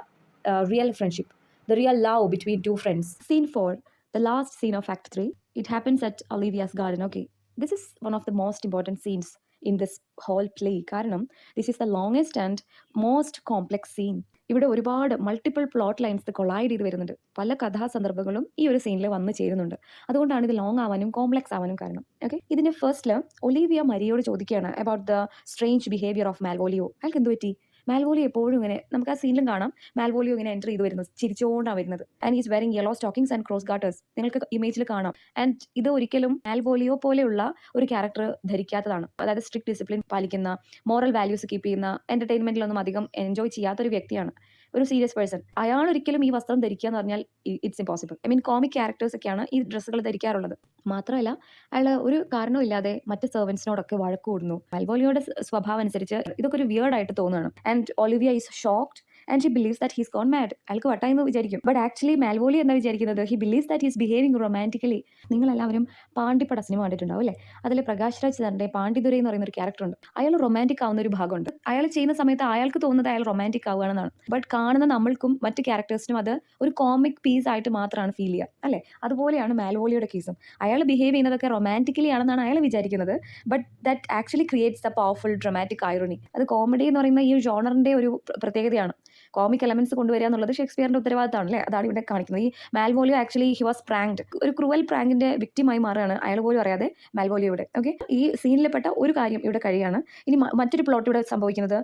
real friendship, the real love between two friends. Scene 4, the last scene of Act 3. It happens at Olivia's garden. Okay, this is one of the most important scenes in this whole play. കാരണം this is the longest and most complex scene. ഇവിടെ ഒരുപാട് multiple plot lines collide ചെയ്ത് വരുന്നുണ്ട്. പല കഥാസന്ദർഭങ്ങളും ഈ ഒരു സീനിൽ വന്ന് ചേരുന്നുണ്ട്. അതുകൊണ്ടാണ് ഇത് ലോങ് ആവാനും കോംപ്ലെക്സ് ആവാനും കാരണം. ഓക്കെ, ഇതിൻ്റെ ഫസ്റ്റിൽ ഒലീവിയ മരിയോട് ചോദിക്കുകയാണ് about the strange behaviour of Malvolio. അയാൾക്ക് എന്ത് പറ്റി? മാൽവോലിയോ എപ്പോഴും ഇങ്ങനെ, നമുക്ക് ആ സീനിലും കാണാം, മാൽവോലിയോ ഇങ്ങനെ എൻ്റർ ചെയ്ത് വരുന്നത് ചിരിച്ചുകൊണ്ടാണ് വരുന്നത്. And is wearing yellow stockings and cross garters. നിങ്ങൾക്ക് ഇമേജിൽ കാണാം. ആൻഡ് ഇത് ഒരിക്കലും മാൽവോലിയോ പോലെയുള്ള ഒരു ക്യാരക്ടർ ധരിക്കാത്തതാണ്. അതായത് സ്ട്രിക്ട് ഡിസിപ്ലിൻ പാലിക്കുന്ന, മോറൽ വാല്യൂസ് കീപ്പ് ചെയ്യുന്ന, എൻ്റർടൈൻമെൻറ്റിലൊന്നും അധികം എൻജോയ് ചെയ്യാത്തൊരു വ്യക്തിയാണ്, ഒരു സീരിയസ് പേഴ്സൺ. അയാൾ ഒരിക്കലും ഈ വസ്ത്രം ധരിക്കുക എന്ന് പറഞ്ഞാൽ it's impossible. I mean comic characters ഒക്കെയാണ് ഈ ഡ്രസ്സുകൾ ധരിക്കാറുള്ളത്. മാത്രമല്ല അയാൾ ഒരു കാരണമില്ലാതെ മറ്റ് സെർവൻസിനോടൊക്കെ വഴക്ക് കൂടുന്നു. മാൽവോലിയോയുടെ സ്വഭാവം അനുസരിച്ച് ഇതൊക്കെ ഒരു വിയേർഡായിട്ട് തോന്നുകയാണ്. And Olivia is shocked and she believes that he's gone mad. അയാൾക്ക് വട്ടായെന്ന് വിചാരിക്കും. ബട്ട് ആക്ച്വലി മാൽവോലി എന്താ വിചാരിക്കുന്നത്? He believes that he's behaving romantically. നിങ്ങളെല്ലാവരും പാണ്ടിപ്പട സിനിമ കണ്ടിട്ടുണ്ടാവും അല്ലേ? അതിൽ പ്രകാശ് രാജ് സാറിൻ്റെ പാണ്ഡിതുരൈ എന്ന് പറയുന്ന ഒരു ക്യാരക്ടർ ഉണ്ട്. അയാൾ റൊമാൻറ്റിക് ആവുന്ന ഒരു ഭാഗമുണ്ട്. അയാൾ ചെയ്യുന്ന സമയത്ത് അയാൾക്ക് തോന്നുന്നത് അയാൾ റൊമാൻറ്റിക് ആവുകയാണെന്നാണ്. ബട്ട് കാണുന്ന നമ്മൾക്കും മറ്റ് ക്യാരക്ടേഴ്സിനും അത് ഒരു കോമിക് പീസ് ആയിട്ട് മാത്രമാണ് ഫീൽ ചെയ്യുക അല്ലേ? അതുപോലെയാണ് മാൽവോലിയുടെ കേസും. അയാൾ ബിഹേവ് ചെയ്യുന്നതൊക്കെ റൊമാൻറ്റിക്കലി ആണെന്നാണ് അയാൾ വിചാരിക്കുന്നത്. But that actually creates the powerful dramatic irony. അത് കോമഡി എന്ന് പറയുന്ന ഈ ഒരു ജോണറിൻ്റെ ഒരു പ്രത്യേകതയാണ്. കോമിക് എലമെന്റ്സ് കൊണ്ടുവരിക എന്നുള്ളത് ഷേക്സ്പിയറിന്റെ ഉത്തരവാദിത്തമാണ് അല്ലേ. അതാണ് ഇവിടെ കാണിക്കുന്നത്. ഈ മാൽവോലിയോ ആക്ച്വലി ഹി വാസ് പ്രാങ്ക്ഡ്, ഒരു ക്രൂവൽ പ്രാങ്കിന്റെ വിക്ടിമായി മാറുകയാണ്, അയാൾ പോലും അറിയാതെ മാൽവോലിയോ ഇവിടെ. ഓക്കെ, ഈ സീനിൽപ്പെട്ട ഒരു കാര്യം ഇവിടെ കഴിയാണ്. ഇനി മറ്റൊരു പ്ലോട്ട് ഇവിടെ സംഭവിക്കുന്നത്,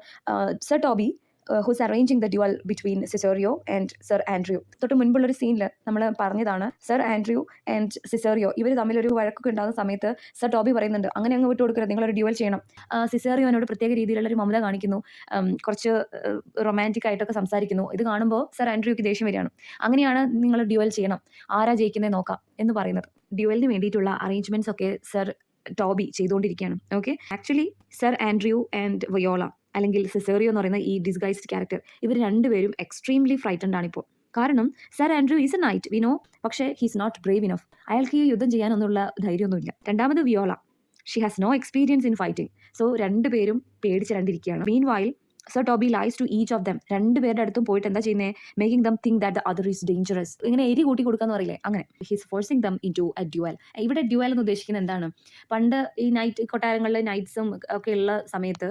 sir Toby who's arranging the duel between Cesario and Sir Andrew. തൊട്ട് മുൻപുള്ളൊരു സീനിൽ നമ്മൾ പറഞ്ഞതാണ്, സർ ആൻഡ്രൂ ആൻഡ് സിസേറിയോ ഇവർ തമ്മിലൊരു വഴക്കൊക്കെ ഉണ്ടാകുന്ന സമയത്ത് സർ ടോബി പറയുന്നുണ്ട്, അങ്ങനെ അങ്ങ് വിട്ടു കൊടുക്കരുത്, നിങ്ങളൊരു ഡ്യുവൽ ചെയ്യണം. സിസേറിയോനോട് പ്രത്യേക രീതിയിലുള്ളൊരു മമത കാണിക്കുന്നു, കുറച്ച് റൊമാൻറ്റിക് ആയിട്ടൊക്കെ സംസാരിക്കുന്നു. ഇത് കാണുമ്പോൾ സർ ആൻഡ്രൂക്ക് ദേഷ്യം വരികയാണ്. അങ്ങനെയാണ് നിങ്ങൾ ഡ്യുവൽ ചെയ്യണം, ആരാ ജയിക്കുന്നത് നോക്കാം എന്ന് പറയുന്നത്. ഡ്യുവലിന് വേണ്ടിയിട്ടുള്ള അറേഞ്ച്മെന്റ്സ് ഒക്കെ സർ ടോബി ചെയ്തുകൊണ്ടിരിക്കുകയാണ്. Okay, actually sir Andrew and Viola അല്ലെങ്കിൽ സിസേറിയോ എന്ന് പറയുന്ന ഈ ഡിസ്ഗൈസ്ഡ് ക്യാരക്ടർ, ഇവർ രണ്ടുപേരും എക്സ്ട്രീംലി ഫ്രൈറ്റൻഡ് ആണിപ്പോൾ. കാരണം sir Andrew is a knight we know, പക്ഷേ ഹീസ് നോട്ട് ബ്രേവ് ഇനഫ്, അയാൾക്ക് ഈ യുദ്ധം ചെയ്യാനൊന്നുള്ള ധൈര്യമൊന്നുമില്ല. രണ്ടാമത് Viola, she has no experience in fighting. So രണ്ടുപേരും പേടിച്ച് രണ്ടിരിക്കുകയാണ്. Meanwhile sir Toby lies to each of them, രണ്ടുപേരുടെ അടുത്തും പോയിട്ട് എന്താ ചെയ്യുന്നത്, making them think that the other is dangerous. ഇങ്ങനെ എരി കൂട്ടി കൊടുക്കാന്ന് പറയില്ലേ, അങ്ങനെ he's forcing them into a duel. ഇവിടെ ഡ്യുവൽ എന്ന് ഉദ്ദേശിക്കുന്നത് എന്താണ്, പണ്ട് ഈ നൈറ്റ് കൊട്ടാരങ്ങളിലെ നൈറ്റ്സും ഒക്കെ ഉള്ള സമയത്ത്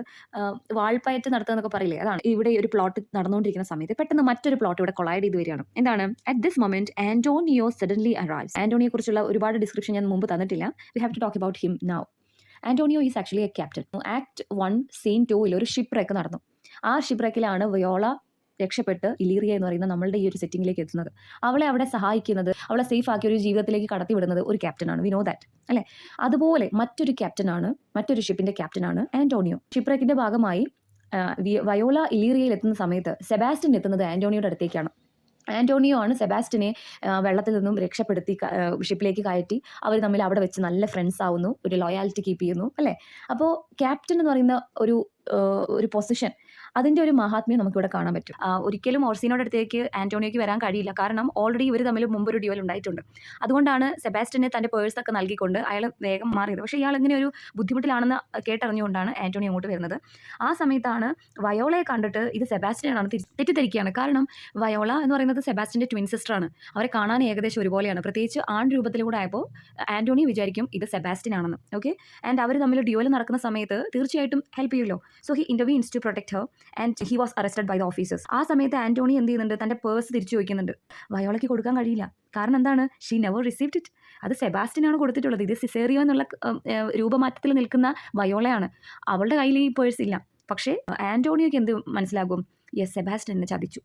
വാൾപ്പയറ്റ് നടത്തുക എന്നൊക്കെ പറയില്ലേ, അതാണ് ഇവിടെ ഒരു പ്ലോട്ട് നടന്നുകൊണ്ടിരിക്കുന്ന സമയത്ത് പെട്ടെന്ന് മറ്റൊരു പ്ലോട്ട് ഇവിടെ കൊളൈഡ് ചെയ്ത് വരികയാണ്. എന്താണ്, at this moment Antonio suddenly arrives. ആന്റോണിയെ കുറിച്ചുള്ള ഒരുപാട് ഡിസ്ക്രിപ്ഷൻ ഞാൻ മുമ്പ് തന്നിട്ടില്ല, we have to talk about him now. Antonio is actually a captain. Act 1 scene 2 ഒരു ഷിപ്പ് റേക്ക് നടന്നു. ആ ഷിപ്പ് റേക്കിലാണ് വയോള രക്ഷപ്പെട്ട് ഇലീറിയ എന്ന് പറയുന്ന നമ്മളുടെ ഈ ഒരു സെറ്റിംഗിലേക്ക് എത്തുന്നത്. അവളെ അവിടെ സഹായിക്കുന്നത്, അവളെ സേഫ് ആക്കി ഒരു ജീവിതത്തിലേക്ക് കടത്തിവിടുന്നത് ഒരു ക്യാപ്റ്റനാണ്, വി നോ ദാറ്റ് അല്ലേ. അതുപോലെ മറ്റൊരു ഷിപ്പിന്റെ ക്യാപ്റ്റനാണ് ആന്റോണിയോ. ഷിപ്പ് റേക്കിന്റെ ഭാഗമായി വയോള ഇലീറിയയിൽ എത്തുന്ന സമയത്ത് സെബാസ്റ്റ്യൻ എത്തുന്നത് ആന്റോണിയോയുടെ അടുത്തേക്കാണ്. ആന്റോണിയോ ആണ് സെബാസ്റ്റ്യനെ വെള്ളത്തിൽ നിന്നും രക്ഷപ്പെടുത്തി ഷിപ്പിലേക്ക് കയറ്റി അവർ തമ്മിൽ അവിടെ വെച്ച് നല്ല ഫ്രണ്ട്സ് ആവുന്നു, ഒരു ലോയാലിറ്റി കീപ്പ് ചെയ്യുന്നു അല്ലേ. അപ്പോൾ ക്യാപ്റ്റൻ എന്ന് പറയുന്ന ഒരു പൊസിഷൻ, അതിൻ്റെ ഒരു മഹാത്മ്യം നമുക്കിവിടെ കാണാൻ പറ്റും. ഒരിക്കലും ഓർസീനോയുടെ അടുത്തേക്ക് ആന്റോണിയോയ്ക്ക് വരാൻ കഴിയില്ല, കാരണം ഓൾറെഡി ഇവർ തമ്മിൽ മുമ്പൊരു ഡ്യുവൽ ഉണ്ടായിട്ടുണ്ട്. അതുകൊണ്ടാണ് സെബാസ്റ്റ്യനെ തൻ്റെ പേഴ്സൊക്കെ നൽകിക്കൊണ്ട് അയാൾ വേഗം മാറിയത്. പക്ഷേ ഇയാൾ ഇങ്ങനെ ഒരു ബുദ്ധിമുട്ടിലാണെന്ന് കേട്ടറിഞ്ഞുകൊണ്ടാണ് ആന്റോണിയോ അങ്ങോട്ട് വരുന്നത്. ആ സമയത്താണ് വയോളയെ കണ്ടിട്ട് ഇത് സെബാസ്റ്റ്യനാണ് തെറ്റിദ്ധരിക്കുകയാണ്. കാരണം വയോള എന്ന് പറയുന്നത് സെബാസ്റ്റ്യൻ്റെ ട്വിൻ സിസ്റ്ററാണ്. അവരെ കാണാൻ ഏകദേശം ഒരുപോലെയാണ്, പ്രത്യേകിച്ച് ആൺ രൂപത്തിലൂടെ ആയപ്പോൾ ആന്റോണിയോ വിചാരിക്കും ഇത് സെബാസ്റ്റ്യൻ ആണെന്ന്. ഓക്കെ, ആൻഡ് അവർ തമ്മിൽ ഡ്യുവൽ നടക്കുന്ന സമയത്ത് തീർച്ചയായിട്ടും ഹെൽപ്പ് ചെയ്യുമല്ലോ. So he intervenes to protect her and he was arrested by the officers. ആ സമയത്ത് ആന്റോണി എന്ത് ചെയ്യുന്നുണ്ട്, തൻ്റെ പേഴ്സ് തിരിച്ചു ചോദിക്കുന്നുണ്ട്. വയോളയ്ക്ക് കൊടുക്കാൻ കഴിയില്ല, കാരണം എന്താണ്, ഷീ നെവർ റിസീവ്ഡ് ഇറ്റ്. അത് സെബാസ്റ്റ്യനാണ് കൊടുത്തിട്ടുള്ളത്. ഇത് സിസേറിയോ എന്നുള്ള രൂപമാറ്റത്തിൽ നിൽക്കുന്ന വയോളയാണ്, അവളുടെ കയ്യിൽ ഈ പേഴ്സ് ഇല്ല. പക്ഷേ ആന്റോണിയോയ്ക്ക് എന്ത് മനസ്സിലാകും, യെസ് സെബാസ്റ്റ്യൻ എന്നെ ചതിച്ചു.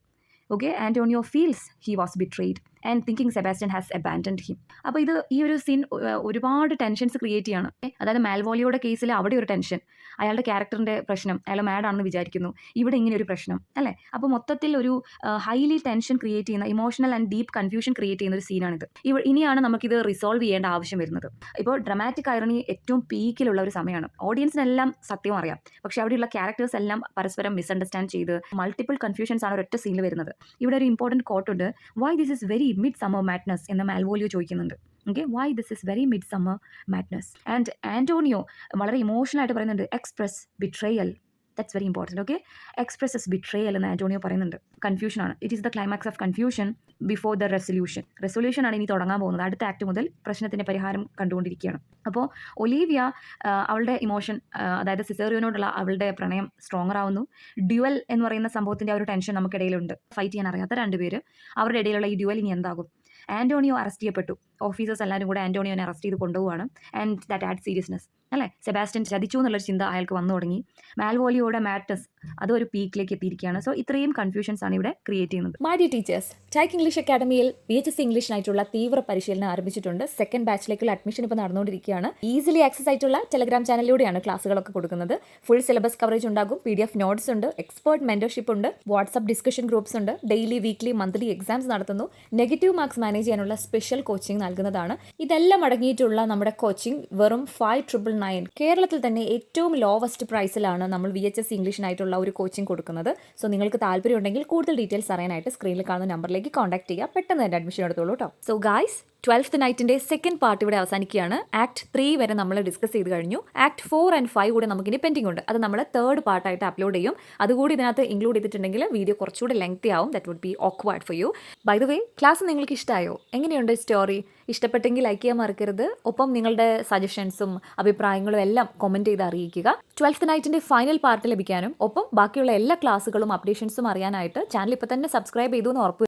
Okay, Antonio feels he was betrayed and thinking Sebastian has abandoned him. അപ്പോൾ ഈ ഒരു സീൻ ഒരുപാട് ടെൻഷൻസ് ക്രിയേറ്റ് ചെയ്യാണ്. അതായത് മാൽവോലിയോയുടെ കേസിൽ അവിടെ ഒരു ടെൻഷൻ, അയാളുടെ ക്യാരക്ടറിൻ്റെ പ്രശ്നം, അയാൾ മാഡാണെന്ന് വിചാരിക്കുന്നു, ഇവിടെ ഇങ്ങനെ ഒരു പ്രശ്നം അല്ലേ. അപ്പോൾ മൊത്തത്തിൽ ഒരു ഹൈലി ടെൻഷൻ ക്രിയേറ്റ് ചെയ്യുന്ന, emotional and deep confusion create ചെയ്യുന്ന ഒരു സീനാണിത്. ഇനിയാണ് നമുക്കിത് റിസോൾവ് ചെയ്യേണ്ട ആവശ്യം വരുന്നത്. ഇപ്പോൾ ഡ്രമാറ്റിക് ഐറണി ഏറ്റവും പീക്കിലുള്ള ഒരു സമയമാണ്. ഓഡിയൻസിനെല്ലാം സത്യം അറിയാം, പക്ഷേ അവിടെയുള്ള ക്യാരക്ടേഴ്സ് എല്ലാം പരസ്പരം മിസ്അണ്ടർസ്റ്റാൻഡ് ചെയ്ത് മൾട്ടിപ്പിൾ കൺഫ്യൂഷൻസ് ആണ് ഒരൊറ്റ സീനിൽ വരുന്നത്. ഇവിടെ ഒരു ഇമ്പോർട്ടൻറ്റ് കോട്ടുണ്ട്, why this is very midsummer madness എന്ന് മാൽവോലിയോ ചോദിക്കുന്നുണ്ട്. Okay, why this is very midsummer madness. And Antonio വളരെ ഇമോഷണൽ ആയിട്ട് പറയുന്നുണ്ട്, express betrayal, that's very important. Okay, expresses betrayal എന്ന് ആന്റോണിയോ പറയുന്നുണ്ട്. കൺഫ്യൂഷനാണ്, it is the climax of confusion before the resolution ആണ് ഇനി തുടങ്ങാൻ പോകുന്നത്. അടുത്ത ആക്ട് മുതൽ പ്രശ്നത്തിൻ്റെ പരിഹാരം കണ്ടുകൊണ്ടിരിക്കുകയാണ്. അപ്പോൾ ഒലീവിയ അവളുടെ ഇമോഷൻ, അതായത് സിസേറിയോനോടുള്ള അവളുടെ പ്രണയം സ്ട്രോങ്ങർ ആവുന്നു. ഡ്യുവൽ എന്ന് പറയുന്ന സംഭവത്തിൻ്റെ ആ ഒരു ടെൻഷൻ നമുക്കിടയിലുണ്ട്. ഫൈറ്റ് ചെയ്യാൻ അറിയാത്ത രണ്ടുപേര്, അവരുടെ ഇടയിലുള്ള ഈ ഡ്യുവൽ ഇനി എന്താകും. ആന്റോണിയോ അറസ്റ്റ് ചെയ്യപ്പെട്ടു, ഓഫീസേഴ്സ് എല്ലാവരും കൂടെ ആന്റോണിയോനെ അറസ്റ്റ് ചെയ്ത് കൊണ്ടുപോവാണ്. ആൻഡ് ദാറ്റ് ആഡ് സീരിയസ്നെസ് അല്ലേ. സെബാസ്റ്റ്യൻ ചതിച്ചു എന്നുള്ളൊരു ചിന്ത അയാൾക്ക് വന്നു തുടങ്ങി. മാൽവോലിയോയുടെ മാഡ്നസ് അതൊരു പീക്കിലേക്ക് എത്തിയിരിക്കുകയാണ്. സോ ഇത്രയും കൺഫ്യൂഷൻസ് ആണ് ഇവിടെ ക്രിയേറ്റ് ചെയ്യുന്നത്. മൈ ഡിയർ ടീച്ചേഴ്സ്, ടൈക്ക് ഇംഗ്ലീഷ് അക്കാഡമിയിൽ VHS ഇംഗ്ലീഷിനായിട്ടുള്ള തീവ്ര പരിശീലനം ആരംഭിച്ചിട്ടുണ്ട്. സെക്കൻഡ് ബാച്ചിലേക്കുള്ള അഡ്മിഷൻ ഇപ്പോൾ നടന്നുകൊണ്ടിരിക്കുകയാണ്. ഈസിലി ആക്സസ് ആയിട്ടുള്ള ടെലഗ്രാം ചാനലിലൂടെയാണ് ക്ലാസ്സുകളൊക്കെ കൊടുക്കുന്നത്. ഫുൾ സിലബസ് കവറേജ് ഉണ്ടാകും, PDF നോട്ട്സ് ഉണ്ട്, എക്സ്പേർട്ട് മെന്റർഷിപ്പ് ഉണ്ട്, വാട്സ്ആപ്പ് ഡിസ്കഷൻ ഗ്രൂപ്പ്സ് ഉണ്ട്, ഡെയിലി വീക്ക്ലി മന്ത്ലി എക്സാംസ് നടത്തുന്നു, നെഗറ്റീവ് മാർക്സ് മാനേജ് ചെയ്യാനുള്ള സ്പെഷ്യൽ കോച്ചിങ് നൽകുന്നതാണ്. ഇതെല്ലാം അടങ്ങിയിട്ടുള്ള നമ്മുടെ കോച്ചിങ് വെറും 5999, കേരളത്തിൽ തന്നെ ഏറ്റവും ലോവസ്റ്റ് പ്രൈസിലാണ് നമ്മൾ VHS ഇംഗ്ലീഷിനായിട്ടുള്ള ഒരു കോച്ചിങ് കൊടുക്കുന്നത്. സോ നിങ്ങൾക്ക് താല്പര്യം ഉണ്ടെങ്കിൽ കൂടുതൽ ഡീറ്റെയിൽസ് അറിയാനായിട്ട് സ്ക്രീനിൽ കാണുന്ന നമ്പറിലേക്ക് കോൺടാക്ട് ചെയ്യുക. പെട്ടെന്ന് തന്നെ അഡ്മിഷൻ എടുത്തോളൂ കേട്ടോ. സോ ഗൈസ്, 12th നൈറ്റിൻ്റെ സെക്കൻഡ് പാർട്ട് ഇവിടെ അവസാനിക്കുകയാണ്. ആക്ട് 3 വരെ നമ്മൾ ഡിസ്കസ് ചെയ്ത് കഴിഞ്ഞു. ആക്ട് 4 ആൻഡ് 5 കൂടെ നമുക്കിനി പെൻഡിങ് ഉണ്ട്. അത് നമ്മൾ തേർഡ് പാർട്ടായിട്ട് അപ്ലോഡ് ചെയ്യും. അതുകൂടി ഇതിനകത്ത് ഇൻക്ലൂഡ് ചെയ്തിട്ടുണ്ടെങ്കിൽ വീഡിയോ കുറച്ചുകൂടി ലെങ്തി ആവും. That would be awkward for you. By the way, class നിങ്ങൾക്ക് ഇഷ്ടമായോ? എങ്ങനെയുണ്ട് സ്റ്റോറി? ഇഷ്ടപ്പെട്ടെങ്കിൽ ലൈക്ക് ചെയ്യാൻ മറക്കരുത്. ഒപ്പം നിങ്ങളുടെ സജഷൻസും അഭിപ്രായങ്ങളും എല്ലാം കമൻറ്റ് ചെയ്ത് അറിയിക്കുക. 12th നൈറ്റിൻ്റെ ഫൈനൽ പാർട്ട് ലഭിക്കാനും ഒപ്പം ബാക്കിയുള്ള എല്ലാ ക്ലാസ്സുകളും അപ്ഡേഷൻസും അറിയാനായിട്ട് ചാനൽ ഇപ്പോൾ തന്നെ സബ്സ്ക്രൈബ് ചെയ്തു എന്ന് ഉറപ്പ്